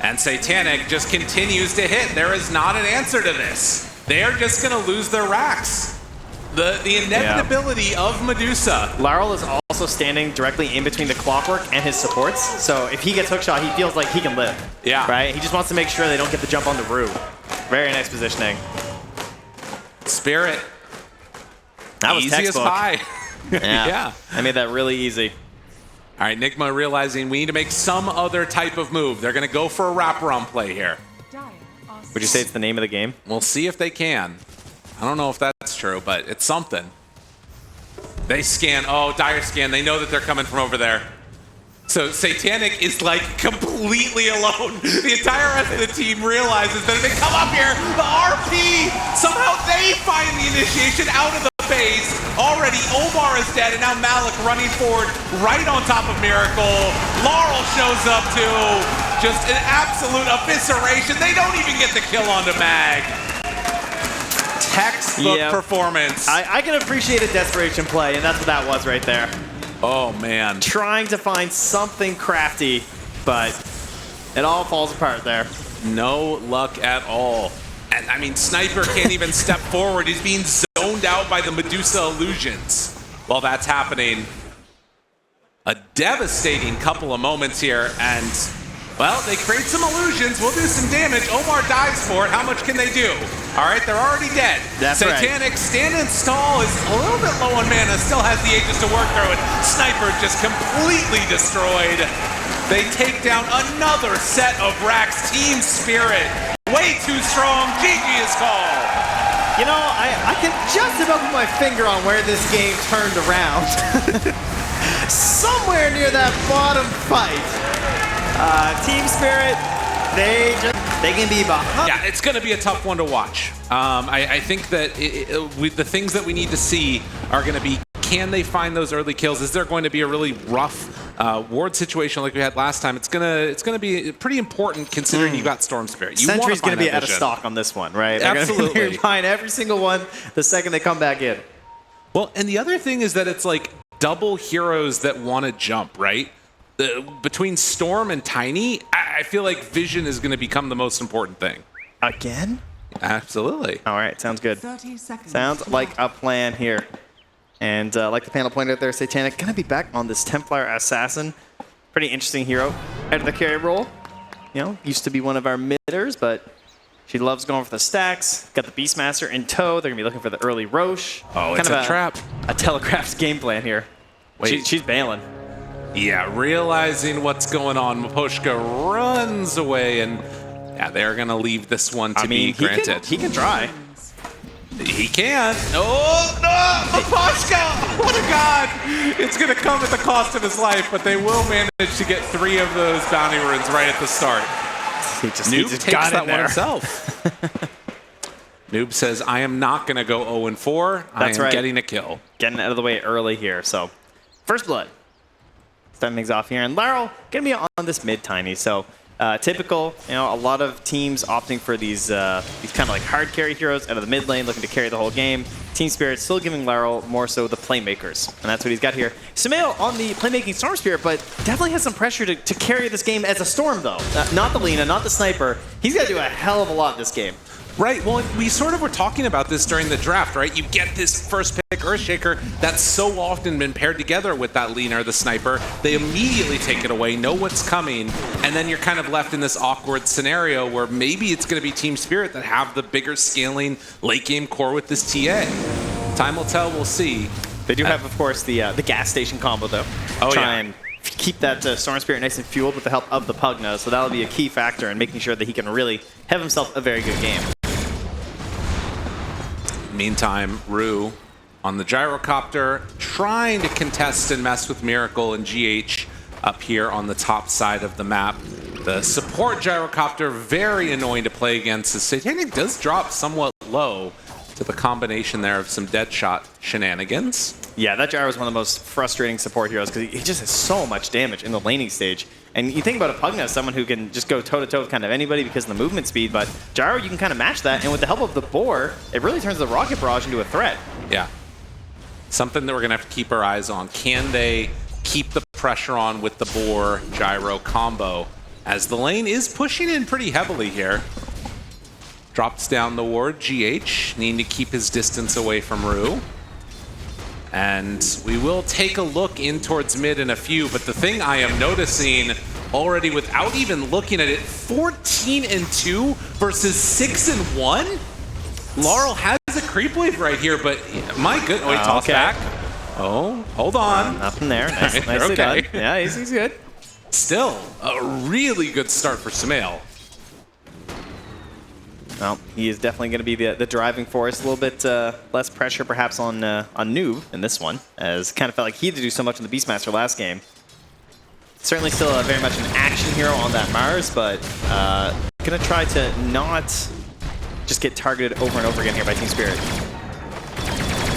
And Satanic just continues to hit. There is not an answer to this. They are just going to lose their racks. The inevitability of Medusa. Laurel is also standing directly in between the Clockwork and his supports. So if he gets hookshot, he feels like he can live. Yeah. Right? He just wants to make sure they don't get the jump on the Rue. Very nice positioning. Spirit. That was easy textbook. as pie. Yeah. I made that really easy. All right, Nigma realizing we need to make some other type of move. They're going to go for a wraparound play here. Would you say it's the name of the game? We'll see if they can. I don't know if that's true, but it's something. They scan. Oh, dire scan. They know that they're coming from over there. So Satanic is like completely alone. The entire rest of the team realizes that if they come up here, the RP, somehow they find the initiation out of the base. Already Omar is dead, and now Malik running forward right on top of Miracle. Laurel shows up too. Just an absolute evisceration. They don't even get the kill onto Mag. Textbook performance. I can appreciate a desperation play, and that's what that was right there. Oh, man. Trying to find something crafty, but it all falls apart there. No luck at all. And, I mean, Sniper can't even step forward. He's being zoned out by the Medusa illusions. While that's happening, a devastating couple of moments here, and, well, they create some illusions. We'll do some damage. Omar dives for it. How much can they do? All right, they're already dead. That's Satanic, standing tall, is a little bit low on mana, still has the Aegis to work through it. Sniper just completely destroyed. They take down another set of racks. Team Spirit, way too strong. GG is called. You know, I can just about put my finger on where this game turned around. Somewhere near that bottom fight. Team Spirit, they can be behind. Yeah, it's going to be a tough one to watch. I think that the things that we need to see are going to be, can they find those early kills? Is there going to be a really rough ward situation like we had last time? It's gonna be pretty important considering you got Storm Spirit. Sentry's going to be out of stock on this one, right? Absolutely. They're buying every single one the second they come back in. Well, and the other thing is that it's like double heroes that want to jump, right? Between Storm and Tiny, I feel like Vision is going to become the most important thing. Again? Absolutely. All right, sounds good. 30 seconds. Sounds like a plan here. And like the panel pointed out there, Satanic going to be back on this Templar Assassin. Pretty interesting hero. Out of the carry role. You know, used to be one of our midders, but she loves going for the stacks. Got the Beastmaster in tow. They're going to be looking for the early Roche. Oh, it's a trap. A telegraphed game plan here. Wait. She's bailing. Yeah, realizing what's going on, Maposhka runs away, and yeah, they're going to leave this one to be granted. He can try. He can. Oh, no! Maposhka! What a god! It's going to come at the cost of his life, but they will manage to get 3 of those bounty runes right at the start. Noob takes that one himself. Noob says, I am not going to go 0-4. I am getting a kill. Getting out of the way early here, so first blood. Starting things off here, and Laurel going to be on this mid Tiny, so typical, you know, a lot of teams opting for these kind of like hard carry heroes out of the mid lane, looking to carry the whole game. Team Spirit still giving Laurel more so the playmakers, and that's what he's got here. Sumail on the playmaking Storm Spirit, but definitely has some pressure to carry this game as a Storm, though. Not the Lina, not the Sniper. He's got to do a hell of a lot this game. Right, well, we sort of were talking about this during the draft, right? You get this first pick Earthshaker that's so often been paired together with that Lina or the Sniper. They immediately take it away, know what's coming, and then you're kind of left in this awkward scenario where maybe it's going to be Team Spirit that have the bigger scaling late game core with this TA. Time will tell, we'll see. They do have, of course, the gas station combo, though. Try and keep that Storm Spirit nice and fueled with the help of the Pugna, so that'll be a key factor in making sure that he can really have himself a very good game. Meantime, Rue on the gyrocopter, trying to contest and mess with Miracle and GH up here on the top side of the map. The support gyrocopter, very annoying to play against. The Satanic does drop somewhat low to the combination there of some deadshot shenanigans. Yeah, that Gyro is one of the most frustrating support heroes because he just has so much damage in the laning stage. And you think about a Pugna as someone who can just go toe-to-toe with kind of anybody because of the movement speed, but Gyro, you can kind of match that, and with the help of the Boar, it really turns the Rocket Barrage into a threat. Yeah. Something that we're going to have to keep our eyes on. Can they keep the pressure on with the Boar Gyro combo? As the lane is pushing in pretty heavily here. Drops down the ward, GH, needing to keep his distance away from Rue. And we will take a look in towards mid in a few, but the thing I am noticing already without even looking at it, 14-2 versus 6-1? Laurel has a creep wave right here, but my good, he tossed back. Oh, hold on. Nothing there, nicely done. Yeah, he's good. Still, a really good start for Sumail. Well, he is definitely going to be the driving force. A little bit less pressure, perhaps, on Noob in this one, as kind of felt like he had to do so much in the Beastmaster last game. Certainly still very much an action hero on that Mars, but going to try to not just get targeted over and over again here by Team Spirit.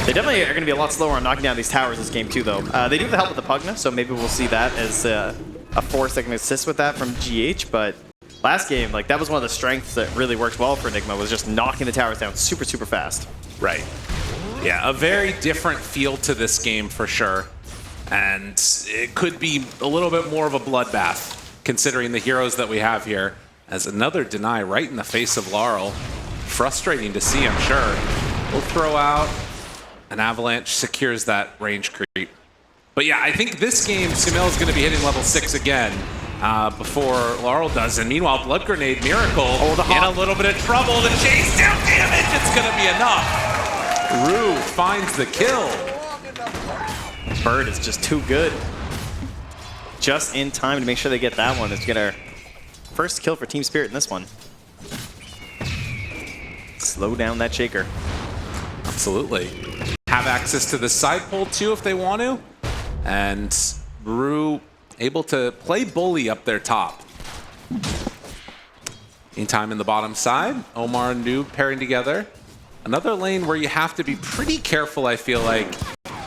They definitely are going to be a lot slower on knocking down these towers this game, too, though. They do have the help of the Pugna, so maybe we'll see that as a force that can assist with that from GH, but last game, like, that was one of the strengths that really worked well for Nigma, was just knocking the towers down super, super fast. Right. Yeah, a very different feel to this game for sure. And it could be a little bit more of a bloodbath, considering the heroes that we have here. As another deny right in the face of Laurel. Frustrating to see, I'm sure. We'll throw out an avalanche, secures that range creep. But yeah, I think this game, Sumail is going to be hitting level 6 again. Before Laurel does. And meanwhile, Blood Grenade Miracle in a little bit of trouble. The chase down damage, it's going to be enough. Rue finds the kill. Bird is just too good. Just in time to make sure they get that one. It's get our first kill for Team Spirit in this one. Slow down that Shaker. Absolutely. Have access to the side pole too if they want to. And Rue able to play bully up their top. Meantime, in the bottom side, Omar and Noob pairing together. Another lane where you have to be pretty careful, I feel like,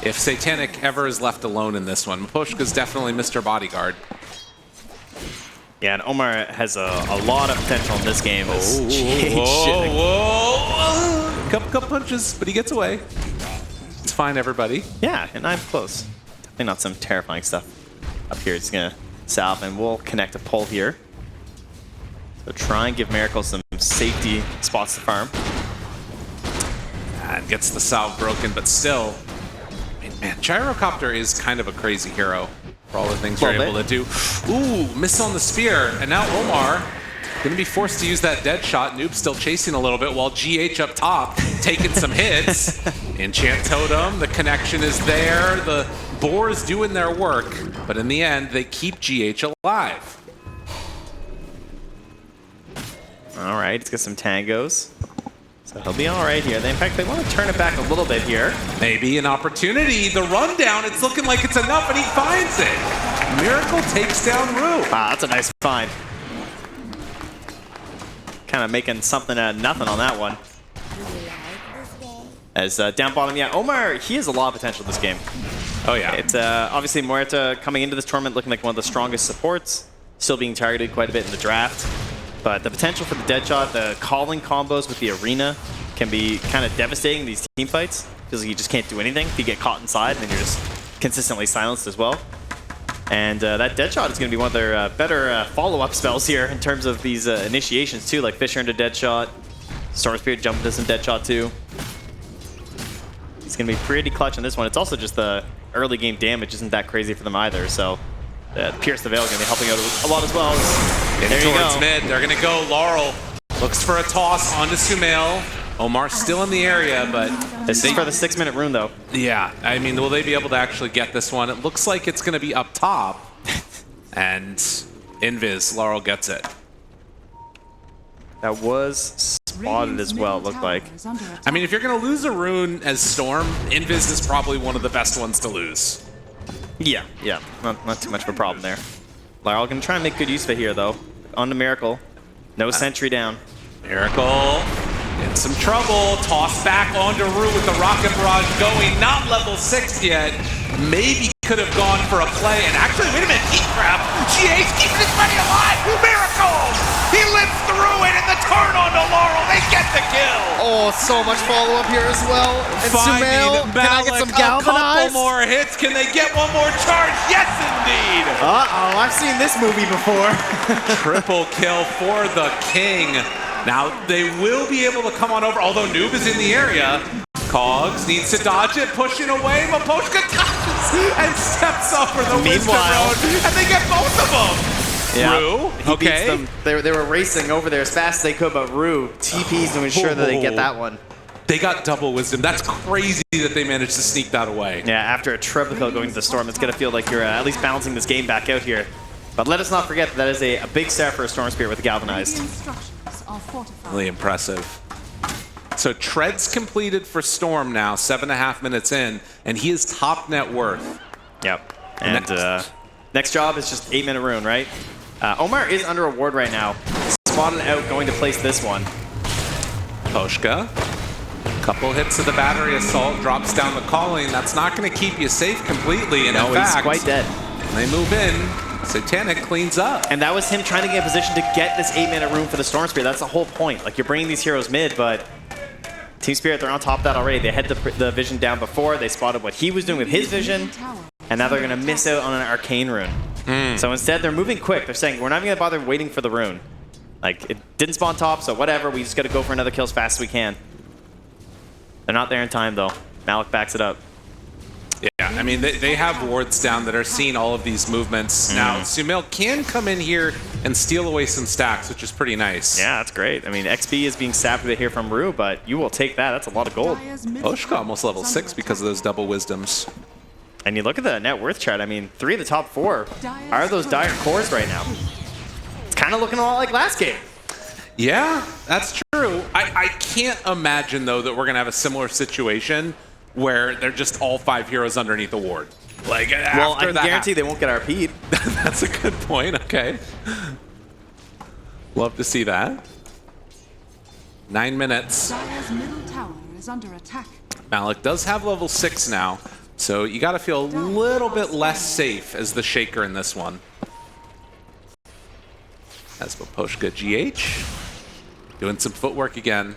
if Satanic ever is left alone in this one. Maposhka's definitely Mr. Bodyguard. Yeah, and Omar has a lot of potential in this game. Whoa. Couple punches, but he gets away. It's fine, everybody. Yeah, and I'm close. Definitely not some terrifying stuff up here. It's going to salve, and we'll connect a pull here. So try and give Miracle some safety spots to farm. And gets the salve broken, but still, I mean, man, Gyrocopter is kind of a crazy hero for all the things you're able to do. Ooh, miss on the spear, and now Omar gonna be forced to use that dead shot. Noob still chasing a little bit while GH up top taking some hits. Enchant Totem, the connection is there. The Boars doing their work, but in the end, they keep GH alive. All right, let's get some tangos. So he'll be all right here. In fact, they want to turn it back a little bit here. Maybe an opportunity. The rundown, it's looking like it's enough, and he finds it. Miracle takes down Rue. Wow, that's a nice find. Kind of making something out of nothing on that one. As down bottom, yeah, Omar, he has a lot of potential this game. Oh, yeah. It's obviously Muerta coming into this tournament looking like one of the strongest supports, still being targeted quite a bit in the draft. But the potential for the Deadshot, the calling combos with the arena can be kind of devastating in these team fights. Feels like you just can't do anything if you get caught inside, and then you're just consistently silenced as well. And that Deadshot is going to be one of their better follow-up spells here in terms of these initiations too, like Fisher into Deadshot, Storm Spirit jump into some Deadshot too. He's going to be pretty clutch on this one. It's also just the early game damage isn't that crazy for them either, so Pierce the Veil is going to be helping out a lot as well. There you Towards go. mid, they're going to go. Laurel looks for a toss onto Sumail. Omar still in the area, but This is for the 6-minute rune, though. yeah, I mean, will they be able to actually get this one? It looks like it's going to be up top. And Invis, Laurel gets it. That was spotted as well, it looked like. I mean, if you're going to lose a rune as Storm, Invis is probably one of the best ones to lose. Yeah, not too much of a problem there. Laurel can try and make good use of it here, though. On to Miracle. No sentry down. Miracle in some trouble. Toss back onto Rue with the Rocket Barrage going. Not level 6 yet. Maybe could have gone for a play. And actually, wait a minute, Heat Trap. GH keeping his buddy alive. Miracle! He lives through it, and the turn onto Laurel. They get the kill. Oh, so much follow-up here as well. And Sumail, can I get some galvanized? A couple more hits. Can they get one more charge? Yes, indeed. Uh-oh, I've seen this movie before. Triple kill for the King. Now, they will be able to come on over, although Noob is in the area. Cogs needs to dodge it, pushing away. Maposhka touches and steps up for the Wisdom Road, and they get both of them. Yeah. Rue, He beats them. They were racing over there as fast as they could, but Rue TPs to ensure that they get that one. They got double Wisdom. That's crazy that they managed to sneak that away. Yeah, after a triple kill going to the Storm, it's going to feel like you're at least balancing this game back out here. But let us not forget that is a big start for a Storm Spirit with the Galvanized. Really impressive. So Tread's completed for Storm now, 7.5 minutes in, and he is top net worth. Yep. And next job is just 8-minute rune, right? Omar is under a ward right now. Spotted out going to place this one. Poshka. Couple hits to the battery assault, drops down the calling. That's not going to keep you safe completely. And no, in fact, he's quite dead. They move in. Satanic cleans up. And that was him trying to get in position to get this 8-minute rune for the Storm Spirit. That's the whole point. Like, you're bringing these heroes mid, but Team Spirit, they're on top of that already. They had the vision down before. They spotted what he was doing with his vision. And now they're going to miss out on an arcane rune. So instead, they're moving quick. They're saying, we're not even going to bother waiting for the rune. Like, it didn't spawn top, so whatever. We just got to go for another kill as fast as we can. They're not there in time, though. Malik backs it up. Yeah, I mean, they have wards down that are seeing all of these movements. Now, Sumail can come in here and steal away some stacks, which is pretty nice. Yeah, that's great. I mean, XP is being sapped a bit here from Rue, but you will take that. That's a lot of gold. Poshka almost level 6 because of those double wisdoms. And you look at the net worth chart. I mean, 3 of the top 4 are those dire cores right now. It's kind of looking a lot like last game. Yeah, that's true. I can't imagine, though, that we're going to have a similar situation where they're just all 5 heroes underneath the ward. Like, well, I can guarantee they won't get RP'd. That's a good point. Okay. Love to see that. 9 minutes. is under attack. Malik does have level 6 now, so you got to feel a little bit less safe as the Shaker in this one. As Maposhka GH doing some footwork again.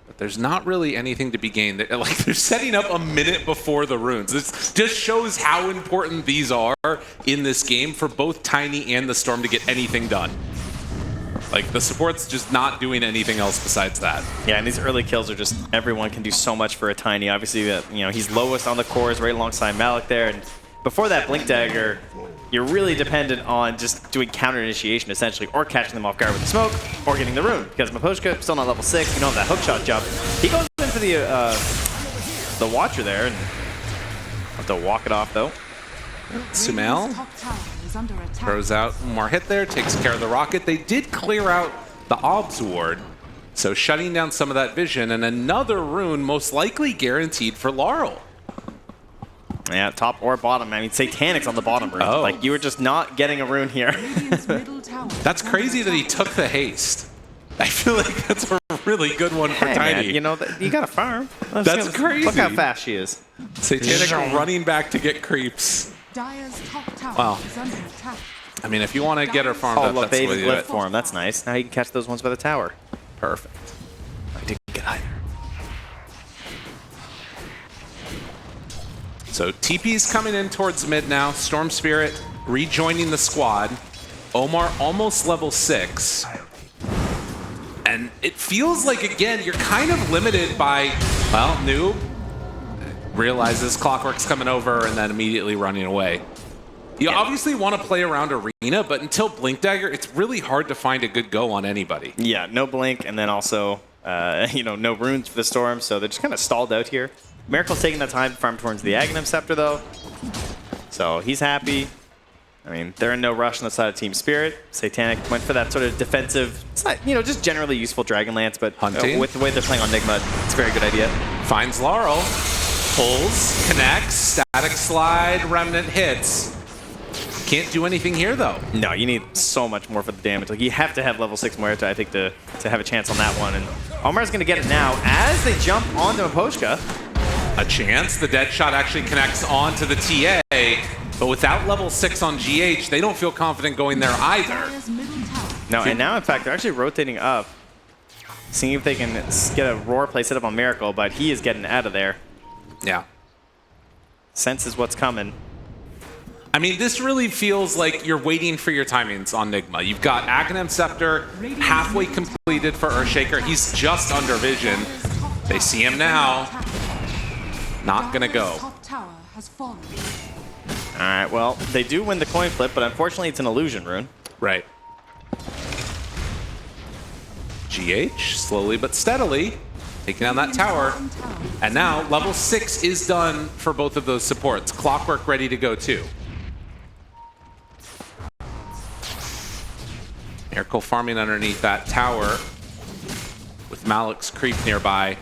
But there's not really anything to be gained. Like, they're setting up a minute before the runes. This just shows how important these are in this game for both Tiny and the Storm to get anything done. Like, the support's just not doing anything else besides that. Yeah, and these early kills are just, everyone can do so much for a Tiny. Obviously, you know, he's lowest on the cores right alongside Malik there. And before that Blink Dagger, you're really dependent on just doing counter initiation, essentially, or catching them off guard with the smoke, or getting the rune. Because Maposhka, still not level 6, you don't have that hookshot jump. He goes in for the Watcher there, and have to walk it off, though. Sumail throws out one more hit there, takes care of the rocket. They did clear out the Obs ward, so shutting down some of that vision, and another rune most likely guaranteed for Laurel. Yeah, top or bottom. I mean, Satanic's on the bottom rune. Oh. Like, you were just not getting a rune here. That's crazy that he took the haste. I feel like that's a really good one for Hey, Tiny. man, you know, you gotta farm. That's crazy. Look how fast she is. Satanic running back to get creeps. Dire's top tower Wow. is under attack. I mean, if you want to get her farmed Oh, up, look, that's they the way even to do lift it. for him. That's nice. Now he can catch those ones by the tower. Perfect. I didn't get either. So TP's coming in towards mid now. Storm Spirit rejoining the squad. Omar almost level 6. And it feels like, again, you're kind of limited by, well, Noob realizes Clockwork's coming over and then immediately running away. You obviously want to play around Arena, but until Blink Dagger, it's really hard to find a good go on anybody. Yeah, no blink, and then also, you know, no runes for the Storm, so they're just kind of stalled out here. Miracle's taking that time to farm towards the Aghanim Scepter, though. So he's happy. I mean, they're in no rush on the side of Team Spirit. Satanic went for that sort of defensive, it's not, you know, just generally useful Dragonlance, but with the way they're playing on Nigma, it's a very good idea. Finds Laurel, pulls, connects, static slide, remnant hits. Can't do anything here, though. No, you need so much more for the damage. Like, you have to have level 6 Muerta, I think, to have a chance on that one. And Omar's going to get it now as they jump onto Maposhka. A chance. The dead shot actually connects onto the TA, but without level 6 on GH, they don't feel confident going there either. Dire's middle tower. No, and now, in fact, they're actually rotating up, seeing if they can get a Roar play set up on Miracle, but he is getting out of there. Yeah. Senses what's coming. I mean, this really feels like you're waiting for your timings on Nigma. You've got Aghanim Scepter halfway completed for Earthshaker. He's just under vision. They see him now. Not gonna go. Dire's top tower has fallen. All right, well, they do win the coin flip, but unfortunately it's an illusion rune. Right. GH, slowly but steadily, taking down that tower. And now, level 6 is done for both of those supports. Clockwork ready to go, too. Miracle farming underneath that tower with Malik's creep nearby.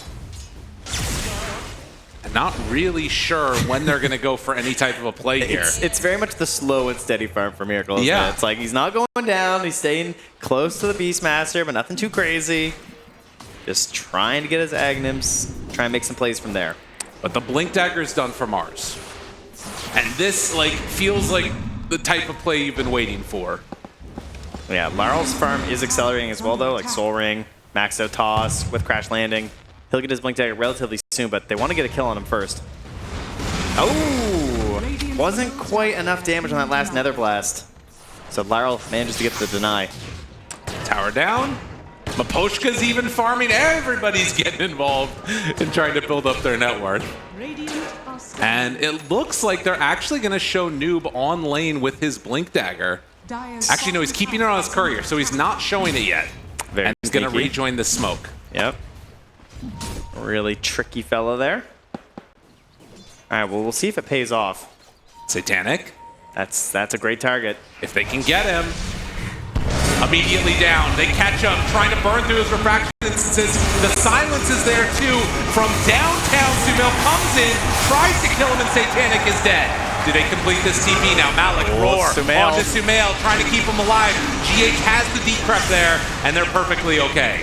I'm not really sure when they're going to go for any type of a play here. It's very much the slow and steady farm for Miracle. Yeah. It's like he's not going down. He's staying close to the Beastmaster, but nothing too crazy. Just trying to get his Aghanims, try and make some plays from there. But the Blink Dagger is done for Mars. And this like feels like the type of play you've been waiting for. Yeah, Laurel's farm is accelerating as well, though, like Soul Ring, maxed out Toss with Crash Landing. He'll get his Blink Dagger relatively soon, but they want to get a kill on him first. Oh! Wasn't quite enough damage on that last Nether Blast. So Laurel manages to get the deny. Tower down. Maposhka's even farming. Everybody's getting involved in trying to build up their net worth. And it looks like they're actually going to show Noob on lane with his Blink Dagger. Actually, no, he's keeping it on his courier, so he's not showing it yet. Very and he's going to sneaky. rejoin the smoke. Yep. Really tricky fella there. All right, well, we'll see if it pays off. Satanic, That's a great target. if they can get him. Immediately down. They catch him, trying to burn through his refraction instances. The silence is there, too. From downtown, Sumail comes in, tries to kill him, and Satanic is dead. Do they complete this TP now? Malik, Roar, Sumail. onto Sumail, trying to keep him alive. GH has the deep prep there, and they're perfectly okay.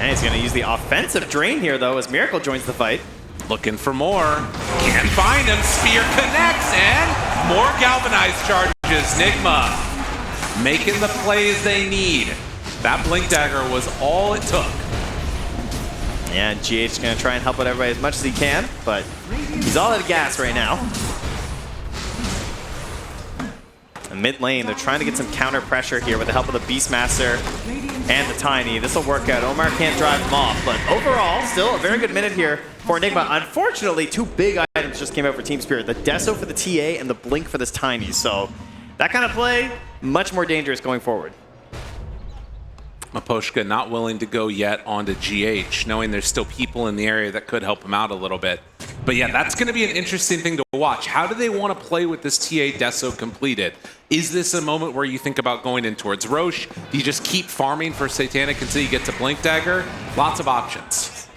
And he's going to use the offensive drain here, though, as Miracle joins the fight. Looking for more. Can't find him. Spear connects, and more galvanized charges. Nigma making the plays they need. That Blink Dagger was all it took. Yeah, and GH is going to try and help out everybody as much as he can, but he's all out of gas right now. In mid lane, they're trying to get some counter pressure here with the help of the Beastmaster and the Tiny. This will work out. Omar can't drive them off, but overall, still a very good minute here for Nigma. Unfortunately, two big items just came out for Team Spirit. The Deso for the TA and the Blink for this Tiny. So that kind of play, much more dangerous going forward. Miposhka not willing to go yet onto GH, knowing there's still people in the area that could help him out a little bit. But yeah, that's going to be an interesting thing to watch. How do they want to play with this TA Deso completed? Is this a moment where you think about going in towards Roche? Do you just keep farming for Satanic until you get to Blink Dagger? Lots of options.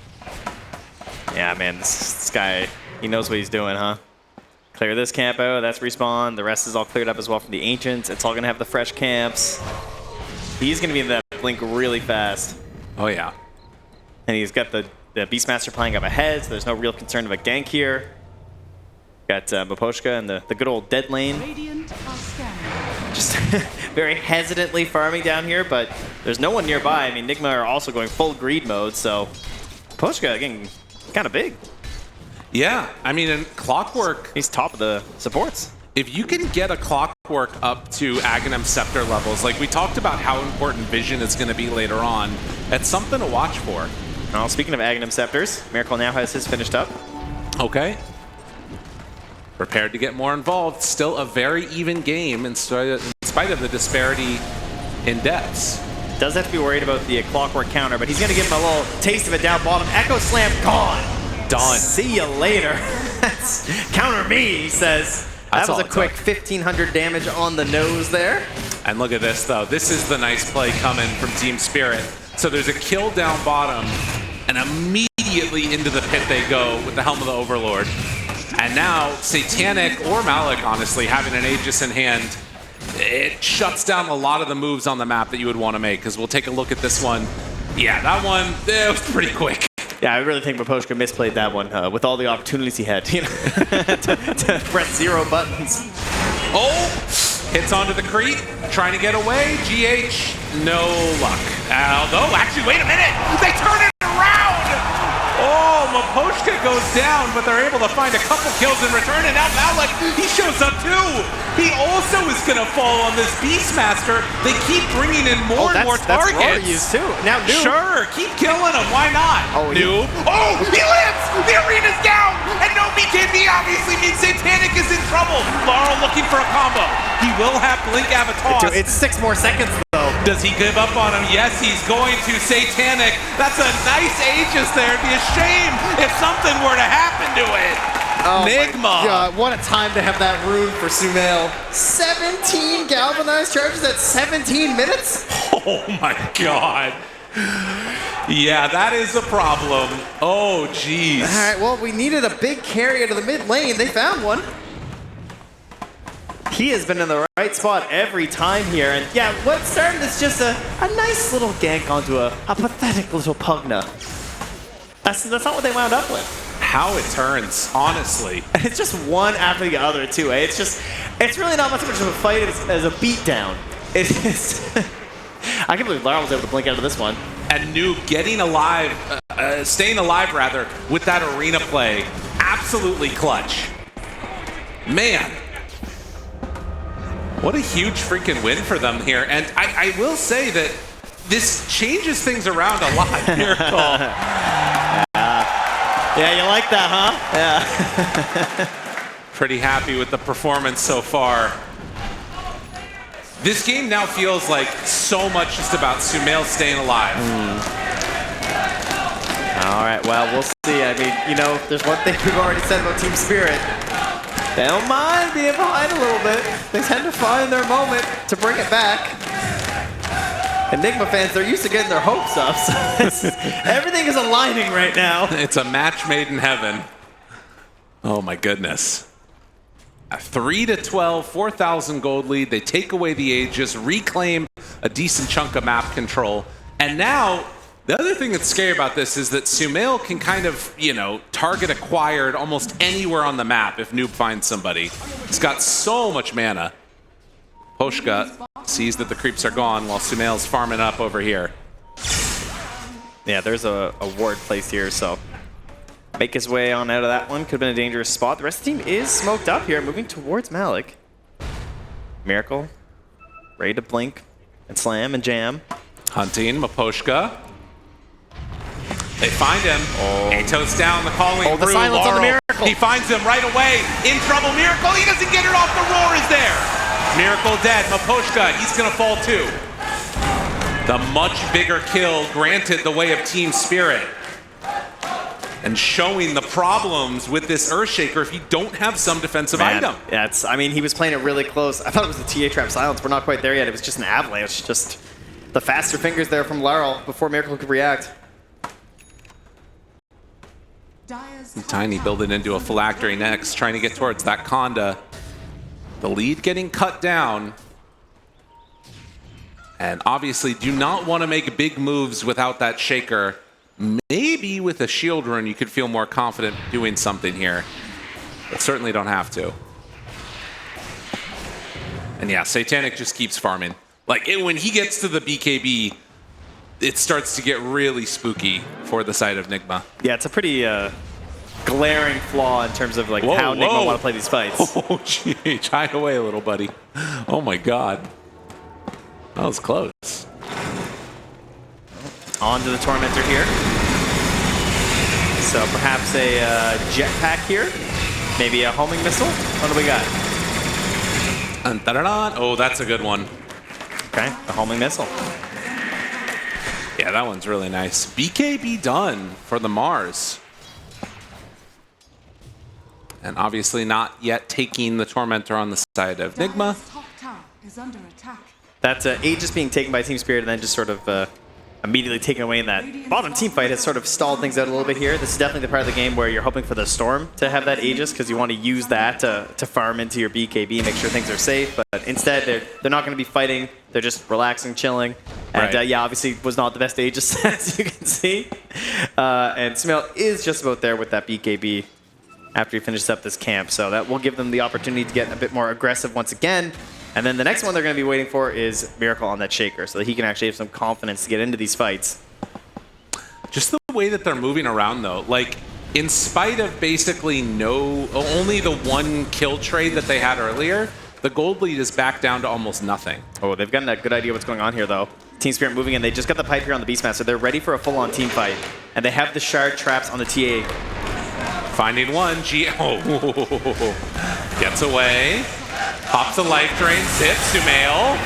Yeah, man, this guy, he knows what he's doing, huh? Clear this camp out, that's respawn. The rest is all cleared up as well from the Ancients. It's all going to have the fresh camps. He's going to be in that Blink really fast. Oh, yeah. And he's got the Beastmaster playing up ahead, so there's no real concern of a gank here. Got Miposhka and the good old dead lane. Radiant are scanning. Just very hesitantly farming down here, but there's no one nearby. I mean, Nigma are also going full greed mode, so Miposhka getting kind of big. Yeah, I mean, in Clockwork, He's top of the supports. if you can get a Clockwork up to Aghanim Scepter levels, like we talked about how important Vision is going to be later on, that's something to watch for. Well, speaking of Aghanim Scepters, Miracle now has his finished up. Okay. Prepared to get more involved. Still a very even game in spite of the disparity in depths. Does have to be worried about the Clockwork counter, but he's going to give him a little taste of it down bottom. Echo Slam gone. Done. See you later. Counter me, he says. That's That was all a it quick took. 1,500 damage on the nose there. And look at this, though. This is the nice play coming from Team Spirit. So there's a kill down bottom, and immediately into the pit they go with the Helm of the Overlord. And now, Satanic or Malik, honestly, having an Aegis in hand, it shuts down a lot of the moves on the map that you would want to make, because we'll take a look at this one. Yeah, that one, it was pretty quick. Yeah, I really think Miposhka misplayed that one with all the opportunities he had, you know, to press 0 buttons. Oh, hits onto the creep, trying to get away. GH, no luck. Although, actually, wait a minute, they turn it around! Oh, Miposhka goes down, but they're able to find a couple kills in return, and now Malik, he shows up too! He also is gonna fall on this Beastmaster. They keep bringing in more and more targets. That's Roar used too. Now Noob. Sure, keep killing him, why not? Oh, Noob. Oh, he lives! The arena's down! And no BKB obviously means Satanic is in trouble. Laurel looking for a combo. He will have Blink Avatar. It's 6 more seconds though. Does he give up on him? Yes, he's going to. Satanic. That's a nice Aegis there. It'd be a shame if something were to happen to it. Oh Nigma. my God, what a time to have that rune for Sumail. 17 galvanized charges at 17 minutes? Oh my God. Yeah, that is a problem. Oh, jeez. All right, well, we needed a big carry out of the mid lane. They found one. He has been in the right spot every time here, and yeah, what started as just a nice little gank onto a pathetic little Pugna. That's not what they wound up with. How it turns, honestly. And it's just one after the other too, eh? It's really not much of a fight as a beatdown. It's I can't believe Lara was able to blink out of this one. And Noob getting alive, staying alive rather, with that arena play. Absolutely clutch. Man. What a huge freaking win for them here. And I will say that this changes things around a lot, Miracle. Yeah, you like that, huh? Yeah. Pretty happy with the performance so far. This game now feels like so much just about Sumail staying alive. All right, well, we'll see. I mean, you know, there's one thing we've already said about Team Spirit. They don't mind being behind a little bit. They tend to find their moment to bring it back. Enigma fans, they're used to getting their hopes up, so everything is aligning right now. It's a match made in heaven. Oh my goodness. A 3-12, 4,000 gold lead. They take away the Aegis, reclaim a decent chunk of map control, and now The other thing that's scary about this is that Sumail can kind of, you know, target acquired almost anywhere on the map if Noob finds somebody. He's got so much mana. Poshka sees that the creeps are gone while Sumail's farming up over here. Yeah, there's a ward placed here, so make his way on out of that one. Could have been a dangerous spot. The rest of the team is smoked up here, moving towards Malik. Miracle, ready to blink and slam and jam. Hunting Maposhka. They find him. Ato's down the calling. The silence on the Miracle. He finds him right away. In trouble. Miracle. He doesn't get it off. The roar is there. Miracle dead. Maposhka. He's going to fall too. The much bigger kill granted the way of Team Spirit. And showing the problems with this Earthshaker if you don't have some defensive item. Yeah, I mean, he was playing it really close. I thought it was the TA trap silence. We're not quite there yet. It was just an avalanche. Just the faster fingers there from Laurel before Miracle could react. Tiny building into a phylactery next, trying to get towards that Conda. The lead getting cut down. And obviously do not want to make big moves without that Shaker. Maybe with a shield run you could feel more confident doing something here. But certainly don't have to. And yeah, Satanic just keeps farming. Like, when he gets to the BKB, it starts to get really spooky for the side of Nigma. Yeah, it's a pretty glaring flaw in terms of like how Nigma want to play these fights. Oh, GH, hide away a little, buddy. Oh my God. That was close. On to the Tormentor here. So perhaps a jetpack here. Maybe a homing missile. What do we got? Oh, that's a good one. Okay, the homing missile. Yeah, that one's really nice. BKB done for the Mars. And obviously not yet taking the Tormentor on the side of Nigma. Top tower is under attack. That Aegis being taken by Team Spirit and then just sort of immediately taken away in that bottom team fight has sort of stalled things out a little bit here. This is definitely the part of the game where you're hoping for the Storm to have that Aegis because you want to use that to farm into your BKB, make sure things are safe. But instead, they're not going to be fighting. They're just relaxing, chilling. And Right. yeah, obviously was not the best Aegis, as you can see. And Sumail is just about there with that BKB after he finishes up this camp. So that will give them the opportunity to get a bit more aggressive once again. And then the next one they're going to be waiting for is Miracle on that Shaker so that he can actually have some confidence to get into these fights. Just the way that they're moving around, though. Like, in spite of basically only the one kill trade that they had earlier, the gold lead is back down to almost nothing. Oh, they've gotten a good idea what's going on here, though. Team Spirit moving in. They just got the pipe here on the Beastmaster. They're ready for a full-on team fight. And they have the shard traps on the TA. Finding one. Gets away. Pops a life drain. Zips. Sumail.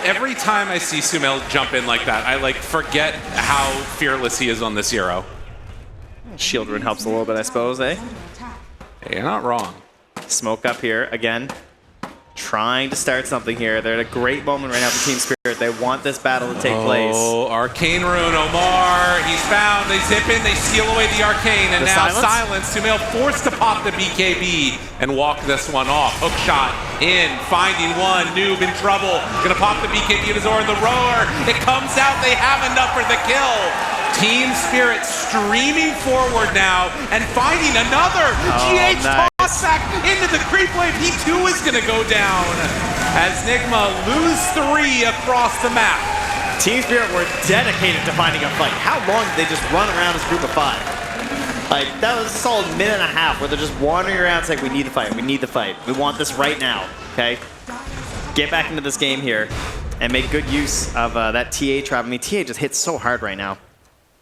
Every time I see Sumail jump in like that, I like forget how fearless he is on this hero. Shield rune helps a little bit, I suppose, eh? Hey, you're not wrong. Smoke up here again. Trying to start something here. They're at a great moment right now for Team Spirit. They want this battle to take place. Oh, Arcane Rune, Omar. He's found. They zip in. They steal away the Arcane. And The now silence? Sumail forced to pop the BKB and walk this one off. Hook shot in. Finding one. Noob in trouble. Gonna pop the BKB in his aura. The roar. It comes out. They have enough for the kill. Team Spirit streaming forward now and finding another. GH toss back into the creep wave. He too is going to go down as Nigma lose 3 across the map. Team Spirit were dedicated to finding a fight. How long did they just run around as a group of 5? Like, that was a solid minute and a half where they're just wandering around saying, we need the fight, we need the fight. We want this right now, okay? Get back into this game here and make good use of that TA trap. I mean, TA just hits so hard right now.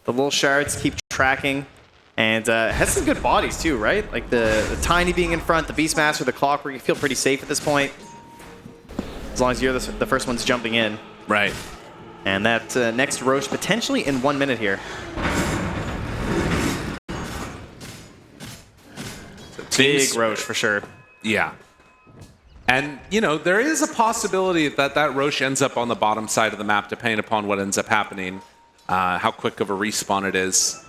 The little shards keep tracking, and has some good bodies too, right? Like the Tiny being in front, the Beastmaster, the Clockwork, you feel pretty safe at this point. As long as you're the first ones jumping in. Right. And that next Roche potentially in 1 minute here. Big Roche for sure. Yeah. And, you know, there is a possibility that Roche ends up on the bottom side of the map, depending upon what ends up happening. How quick of a respawn it is.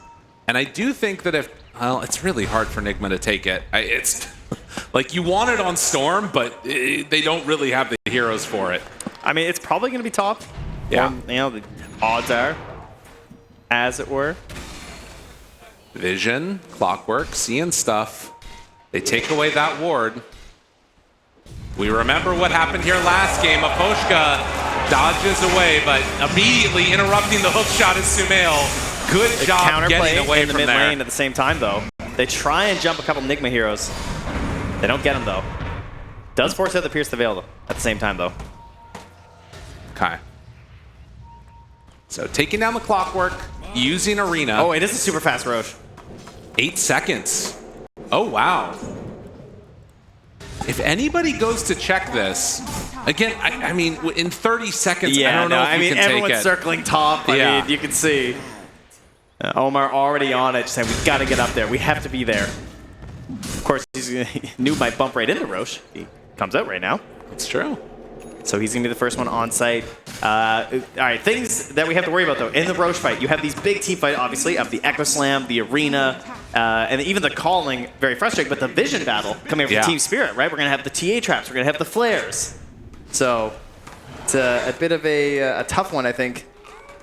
And I do think that it's really hard for Nigma to take it. It's like you want it on Storm, but they don't really have the heroes for it. I mean, it's probably going to be top. Yeah. You know, odds are, as it were. Vision, Clockwork, seeing stuff. They take away that ward. We remember what happened here last game. Aposhka dodges away, but immediately interrupting the hook shot is Sumail. Good job getting away in the from mid there. lane at the same time, though. They try and jump a couple Nigma heroes. They don't get them, though. Does force out the Pierce the Veil, though, at the same time, though. Okay. So taking down the Clockwork, using Arena. Oh, it is a super fast Roche. 8 seconds. Oh, wow. If anybody goes to check this, again, I mean, in 30 seconds, I don't know if you can take it. Everyone's circling top. I mean, you can see Omar already on it, just saying, we got to get up there. We have to be there. Of course, Noob might bump right into Roche. He comes out right now. It's true. So he's going to be the first one on site. All right, things that we have to worry about, though. In the Roche fight, you have these big team fight, obviously, of the Echo Slam, the Arena, and even the calling, very frustrating, but the Vision battle coming from Team Spirit, right? We're going to have the TA traps. We're going to have the flares. So it's a bit of a tough one, I think,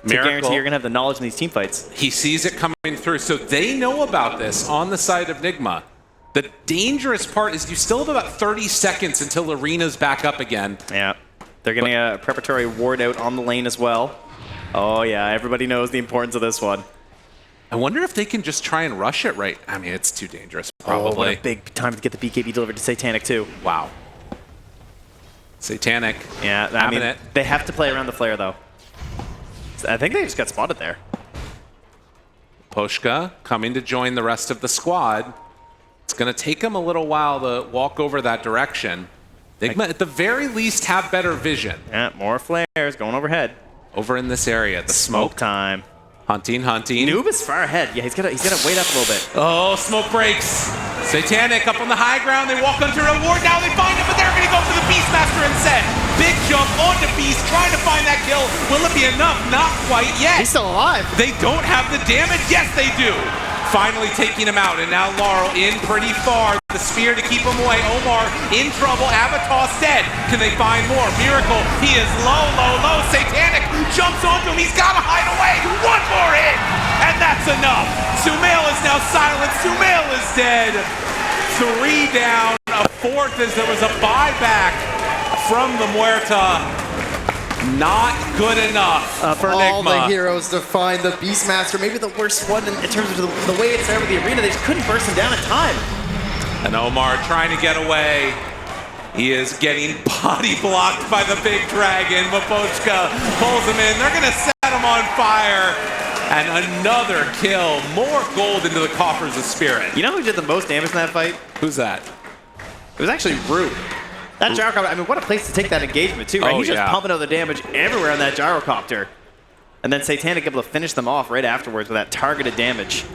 to guarantee you're going to have the knowledge in these team fights. He sees it coming through. So they know about this on the side of Nigma. The dangerous part is you still have about 30 seconds until Arena's back up again. Yeah. They're getting a preparatory ward out on the lane as well. Oh, yeah. Everybody knows the importance of this one. I wonder if they can just try and rush it right. I mean, it's too dangerous, probably. Oh, what a big time to get the BKB delivered to Satanic, too. Wow. Satanic. Yeah, I mean, they have to play around the flare, though. I think they just got spotted there. Poshka coming to join the rest of the squad. It's going to take them a little while to walk over that direction. Nigma, at the very least, have better vision. Yeah, more flares going overhead. Over in this area, the smoke time. Hunting. Noob is far ahead. Yeah, he's gotta wait up a little bit. Oh, smoke breaks. Satanic up on the high ground. They walk under a ward. Now they find it, but they're going to go for the Beastmaster instead. Big jump onto Beast, trying to find that kill. Will it be enough? Not quite yet. He's still alive. They don't have the damage. Yes, they do. Finally taking him out, and now Laurel in pretty far. The spear to keep him away. Omar in trouble. Avatos dead. Can they find more? Miracle. He is low. Satanic jumps onto him. He's got to hide away. One more hit, and that's enough. Sumail is now silent. Sumail is dead. 3 down. A 4th as there was a buyback from the Muerta. Not good enough for all Nigma. the heroes to find the Beastmaster. Maybe the worst one in terms of the way it's there with the Arena. They just couldn't burst him down in time. And Omar trying to get away. He is getting body blocked by the big dragon. Mapochka pulls him in. They're going to set him on fire. And another kill. More gold into the coffers of Spirit. You know who did the most damage in that fight? Who's that? It was actually Root. That gyrocopter, I mean, what a place to take that engagement, too, right? He's just pumping out the damage everywhere on that gyrocopter. And then Satanic able to finish them off right afterwards with that targeted damage.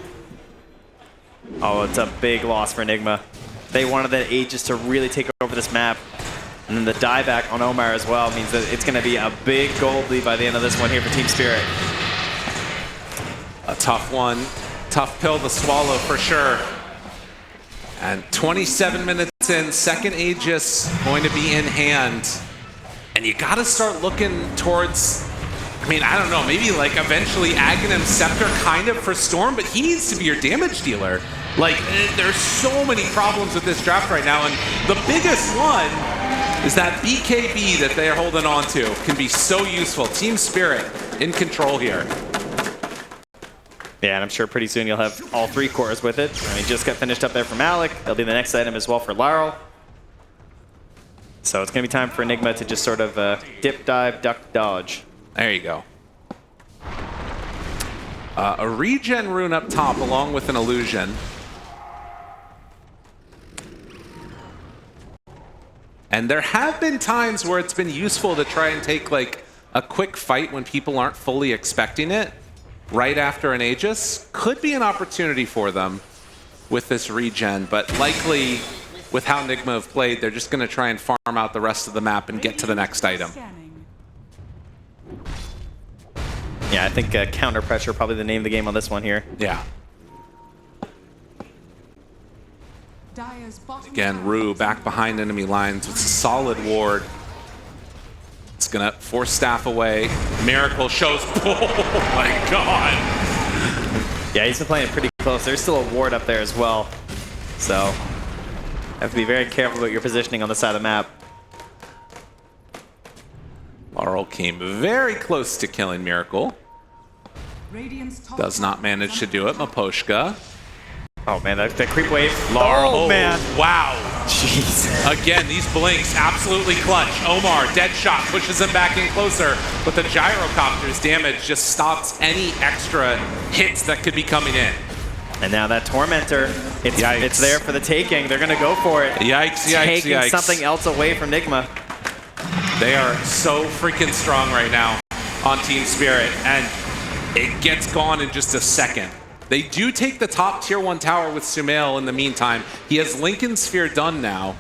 Oh, it's a big loss for Nigma. They wanted that Aegis to really take over this map. And then the dieback on Omar as well means that it's going to be a big gold lead by the end of this one here for Team Spirit. A tough one. Tough pill to swallow for sure. And 27 minutes in, second Aegis going to be in hand. And you got to start looking towards, I mean, I don't know, maybe like eventually Aghanim Scepter kind of for Storm, but he needs to be your damage dealer. Like, there's so many problems with this draft right now, and the biggest one is that BKB that they're holding on to can be so useful. Team Spirit in control here. Yeah, and I'm sure pretty soon you'll have all 3 cores with it. I mean, just got finished up there for Malik. That'll be the next item as well for Laurel. So it's going to be time for Enigma to just sort of dip, dive, duck, dodge. There you go. A regen rune up top along with an illusion. And there have been times where it's been useful to try and take like a quick fight when people aren't fully expecting it. Right after an Aegis. Could be an opportunity for them with this regen, but likely with how Nigma have played, they're just going to try and farm out the rest of the map and get to the next item. Yeah, I think counter pressure probably the name of the game on this one here. Yeah. Again, Rue back behind enemy lines with a solid ward. It's gonna force staff away. Miracle shows. Oh my god. Yeah, he's been playing pretty close. There's still a ward up there as well. So, have to be very careful about your positioning on the side of the map. Laurel came very close to killing Miracle. Radiant's top Does not manage to do it. Maposhka. Oh man, that creep wave. Laurel. Oh man. Wow. Jeez. Again, these blinks absolutely clutch. Omar, dead shot, pushes him back in closer, but the gyrocopter's damage just stops any extra hits that could be coming in. And now that Tormentor, it's there for the taking. They're gonna go for it. Yikes, yikes, Taking yikes. something else away from Nigma. They are so freaking strong right now on Team Spirit, and it gets gone in just a second. They do take the top tier 1 tower with Sumail in the meantime. He has Lincoln Sphere done now.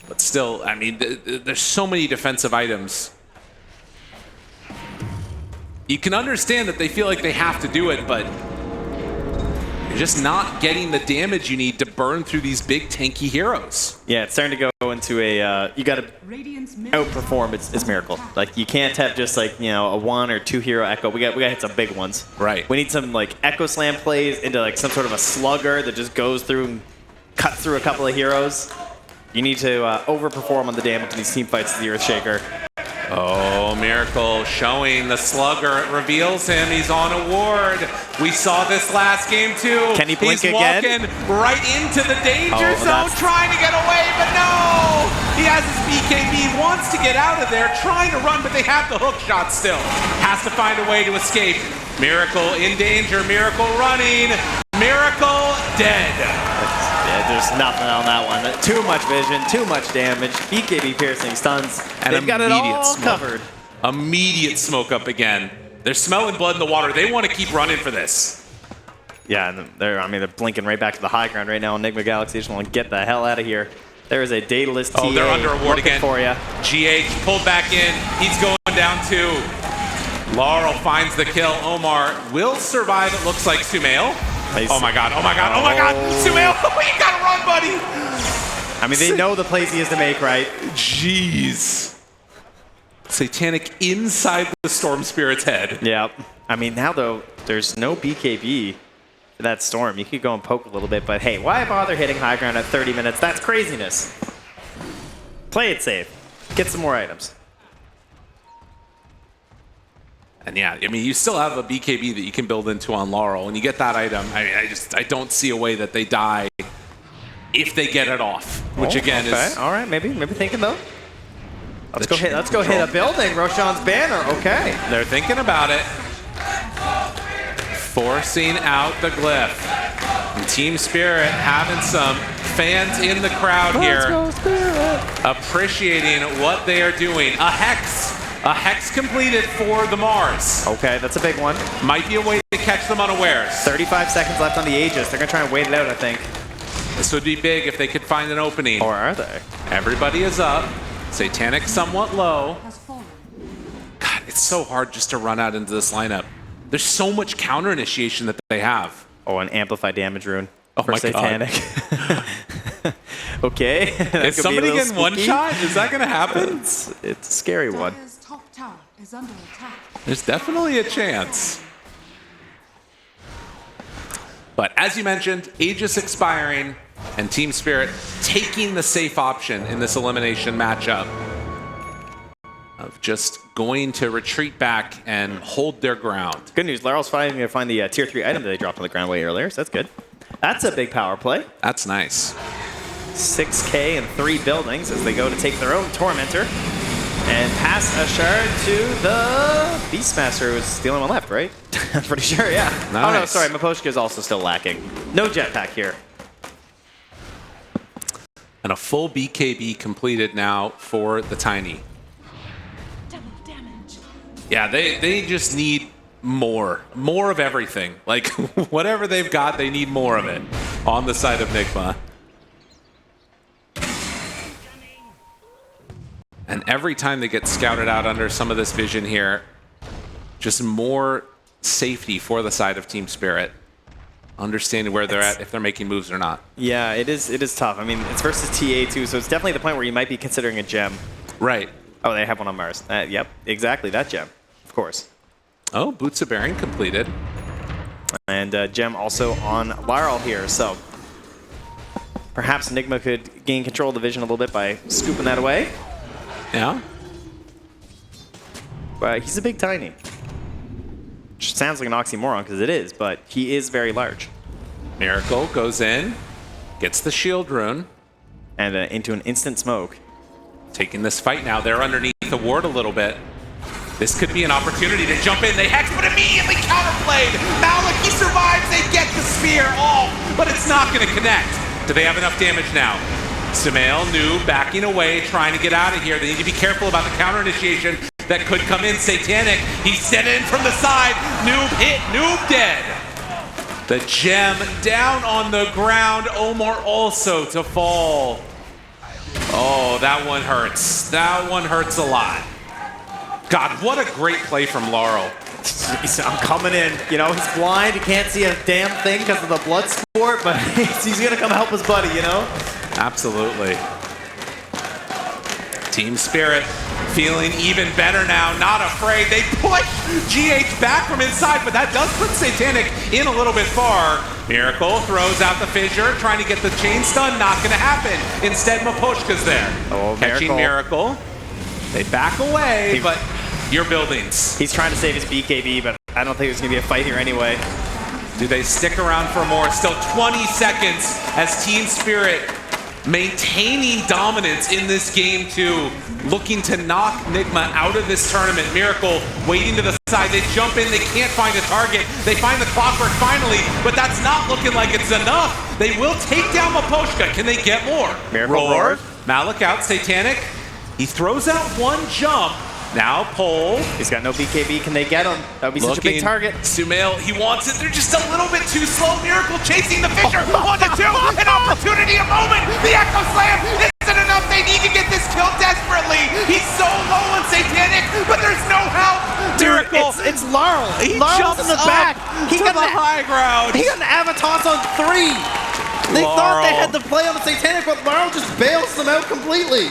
But still, I mean, there's so many defensive items. You can understand that they feel like they have to do it, but you're just not getting the damage you need to burn through these big tanky heroes. Yeah, it's starting to go into a, you gotta outperform its Miracle. Like, you can't have just like, you know, a 1 or 2 hero echo. We gotta hit some big ones. Right. We need some like echo slam plays into like some sort of a slugger that just goes through and cuts through a couple of heroes. You need to overperform on the damage in these team fights to the Earthshaker. Oh, Miracle showing the slugger. It reveals him. He's on a ward. We saw this last game too. Can he blink He's again? walking right into the danger zone, trying to get away, but no! He has his BKB, wants to get out of there, trying to run, but they have the hook shot still. Has to find a way to escape. Miracle in danger. Miracle running. Miracle dead. Yeah, there's nothing on that one. Too much vision, too much damage, BKB piercing stuns, and they've got it all covered. Immediate smoke up again. They're smelling blood in the water. They want to keep running for this. Yeah, and they're blinking right back to the high ground right now. Nigma Galaxy just want to get the hell out of here. There is a dataless TA they're under a ward again for you. GH pulled back in. He's going down too. Laurel finds the kill. Omar will survive, it looks like. Sumail. Oh my god, oh my god, oh my god! Sumail, you gotta run, buddy! I mean, they know the plays he has to make, right? Jeez. Satanic inside the Storm Spirit's head. Yeah. I mean, now though, there's no BKB for that Storm. You could go and poke a little bit, but hey, why bother hitting high ground at 30 minutes? That's craziness. Play it safe. Get some more items. And yeah, I mean, you still have a BKB that you can build into on Laurel, and you get that item. I mean, I don't see a way that they die if they get it off, which again is... All right, maybe thinking though. Let's go hit a building. Roshan's banner. Okay. They're thinking about it. Forcing out the glyph. And Team Spirit having some fans in the crowd here. Let's go, Spirit. Appreciating what they are doing. A Hex completed for the Mars. Okay, that's a big one. Might be a way to catch them unawares. 35 seconds left on the Aegis. They're going to try and wait it out, I think. This would be big if they could find an opening. Or are they? Everybody is up. Satanic somewhat low. has fallen. God, it's so hard just to run out into this lineup. There's so much counter initiation that they have. Oh, an amplified damage rune Oh for my Satanic. Okay. Is somebody getting one shot? Is that going to happen? It's a scary one. Dire's top tower is under attack. There's definitely a chance. But as you mentioned, Aegis expiring and Team Spirit taking the safe option in this elimination matchup of just going to retreat back and hold their ground. Good news, Laurel's finally going to find the tier 3 item that they dropped on the ground way earlier, so that's good. That's a big power play. That's nice. 6K and 3 buildings as they go to take their own Tormentor and pass a shard to the Beastmaster, who's the only one left, right? I'm pretty sure, yeah. Nice. Oh no, sorry, Maposhka is also still lacking. No jetpack here. And a full BKB completed now for the Tiny. Double damage. Yeah, they just need more of everything. Like, whatever they've got, they need more of it on the side of Nigma. And every time they get scouted out under some of this vision here, just more safety for the side of Team Spirit. Understanding where they're at, if they're making moves or not. Yeah, it is tough. I mean, it's versus TA too, so it's definitely the point where you might be considering a gem. Right. Oh, they have one on Mars. Yep, exactly, that gem, of course. Oh, Boots of Bearing completed. And gem also on Laurel here, so perhaps Nigma could gain control of the vision a little bit by scooping that away. Yeah. But he's a big tiny. Which sounds like an oxymoron, because it is, but he is very large. Miracle goes in, gets the shield rune. And into an instant smoke. Taking this fight now. They're underneath the ward a little bit. This could be an opportunity to jump in. They hex, but immediately counterplayed. Malik, he survives. They get the spear off, but it's not going to connect. Do they have enough damage now? Sumail, Noob backing away, trying to get out of here. They need to be careful about the counter initiation that could come in. Satanic, he's set in from the side. Noob hit, Noob dead. The gem down on the ground. Omar also to fall. Oh, that one hurts. That one hurts a lot. God, what a great play from Laurel. I'm coming in. You know, he's blind. He can't see a damn thing because of the blood sport, but he's going to come help his buddy, you know? Absolutely. Team Spirit feeling even better now, not afraid. They push GH back from inside, but that does put Satanic in a little bit far. Miracle throws out the fissure, trying to get the chain stun, not gonna happen. Instead, Maposhka's there. Oh, catching Miracle. They back away, but your buildings. He's trying to save his BKB, but I don't think there's gonna be a fight here anyway. Do they stick around for more? Still 20 seconds as Team Spirit maintaining dominance in this game too, looking to knock Nigma out of this tournament. Miracle waiting to the side. They jump in, they can't find a target. They find the clockwork finally, but that's not looking like it's enough. They will take down Maposhka. Can they get more? Miracle roar. Malik out, Satanic. He throws out one jump. Now Pole. He's got no BKB. Can they get him? That would be such a big target. Sumail, he wants it. They're just a little bit too slow. Miracle chasing the Fisher. 1-2. An opportunity, a moment. The Echo Slam isn't enough. They need to get this kill desperately. He's so low on Satanic, but there's no help. Miracle. It's Laurel. He Laurel's jumps in the back. He got the high ground. He got an Avatar on 3. They thought they had the play on the Satanic, but Laurel just bails them out completely.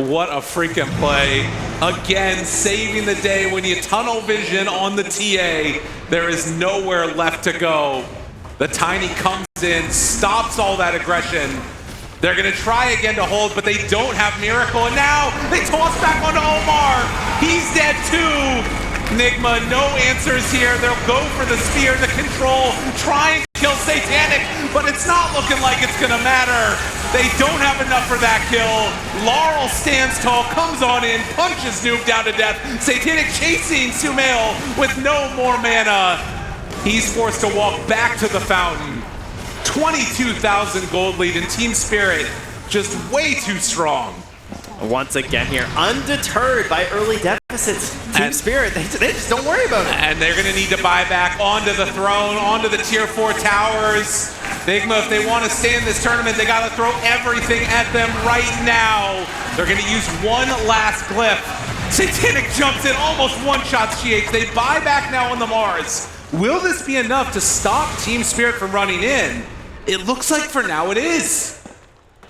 What a freaking play. Again, saving the day when you tunnel vision on the TA. There is nowhere left to go. The Tiny comes in, stops all that aggression. They're going to try again to hold, but they don't have Miracle. And now they toss back onto Omar. He's dead too. Nigma, no answers here. They'll go for the spear, the control, try and kill Satanic, but it's not looking like it's gonna matter. They don't have enough for that kill. Laurel stands tall, comes on in, punches Noob down to death. Satanic chasing Sumail with no more mana. He's forced to walk back to the fountain. 22,000 gold lead, and Team Spirit just way too strong. Once again here, undeterred by early deficits. Team Spirit, they just don't worry about it. And they're going to need to buy back onto the throne, onto the tier 4 towers. Nigma, if they want to stay in this tournament, they got to throw everything at them right now. They're going to use one last glyph. Satanic jumps in, almost one-shots GH. They buy back now on the Mars. Will this be enough to stop Team Spirit from running in? It looks like for now it is.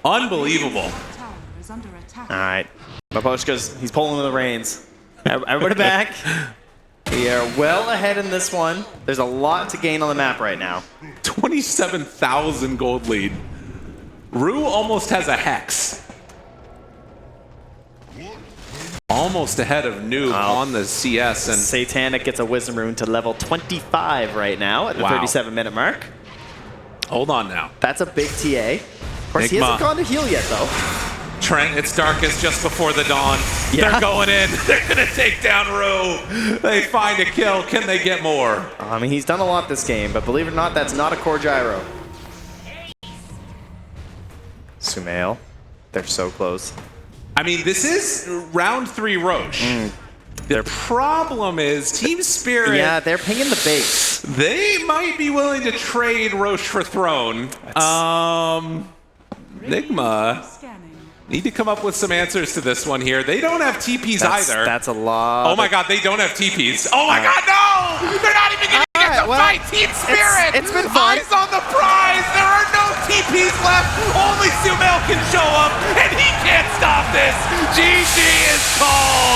Unbelievable. Tower is under attack. All right, Maposhka's, he's pulling the reins. Everybody back. We are well ahead in this one. There's a lot to gain on the map right now. 27,000 gold lead. Rue almost has a hex. Almost ahead of Noob on the CS. And Satanic gets a Wisdom Rune to level 25 right now at the 37-minute mark. Hold on now. That's a big TA. Of course, he Nigma. hasn't gone to heal yet, though. Trent, it's darkest just before the dawn. Yeah. They're going in. They're going to take down Rue. They find a kill. Can they get more? I mean, he's done a lot this game, but believe it or not, that's not a core gyro. Sumail, they're so close. I mean, this is round 3 Roche. The problem is Team Spirit. Yeah, they're pinging the base. They might be willing to trade Roche for Throne. Nigma Scanning. need to come up with some answers to this one here. They don't have TPs either. That's a lot. Oh my god, they don't have TPs. Oh my god, no! They're not even going to get to fight Team Spirit! It's been fun. Eyes on the prize! There are no EPs left. Only Sumail can show up, and he can't stop this. GG is called.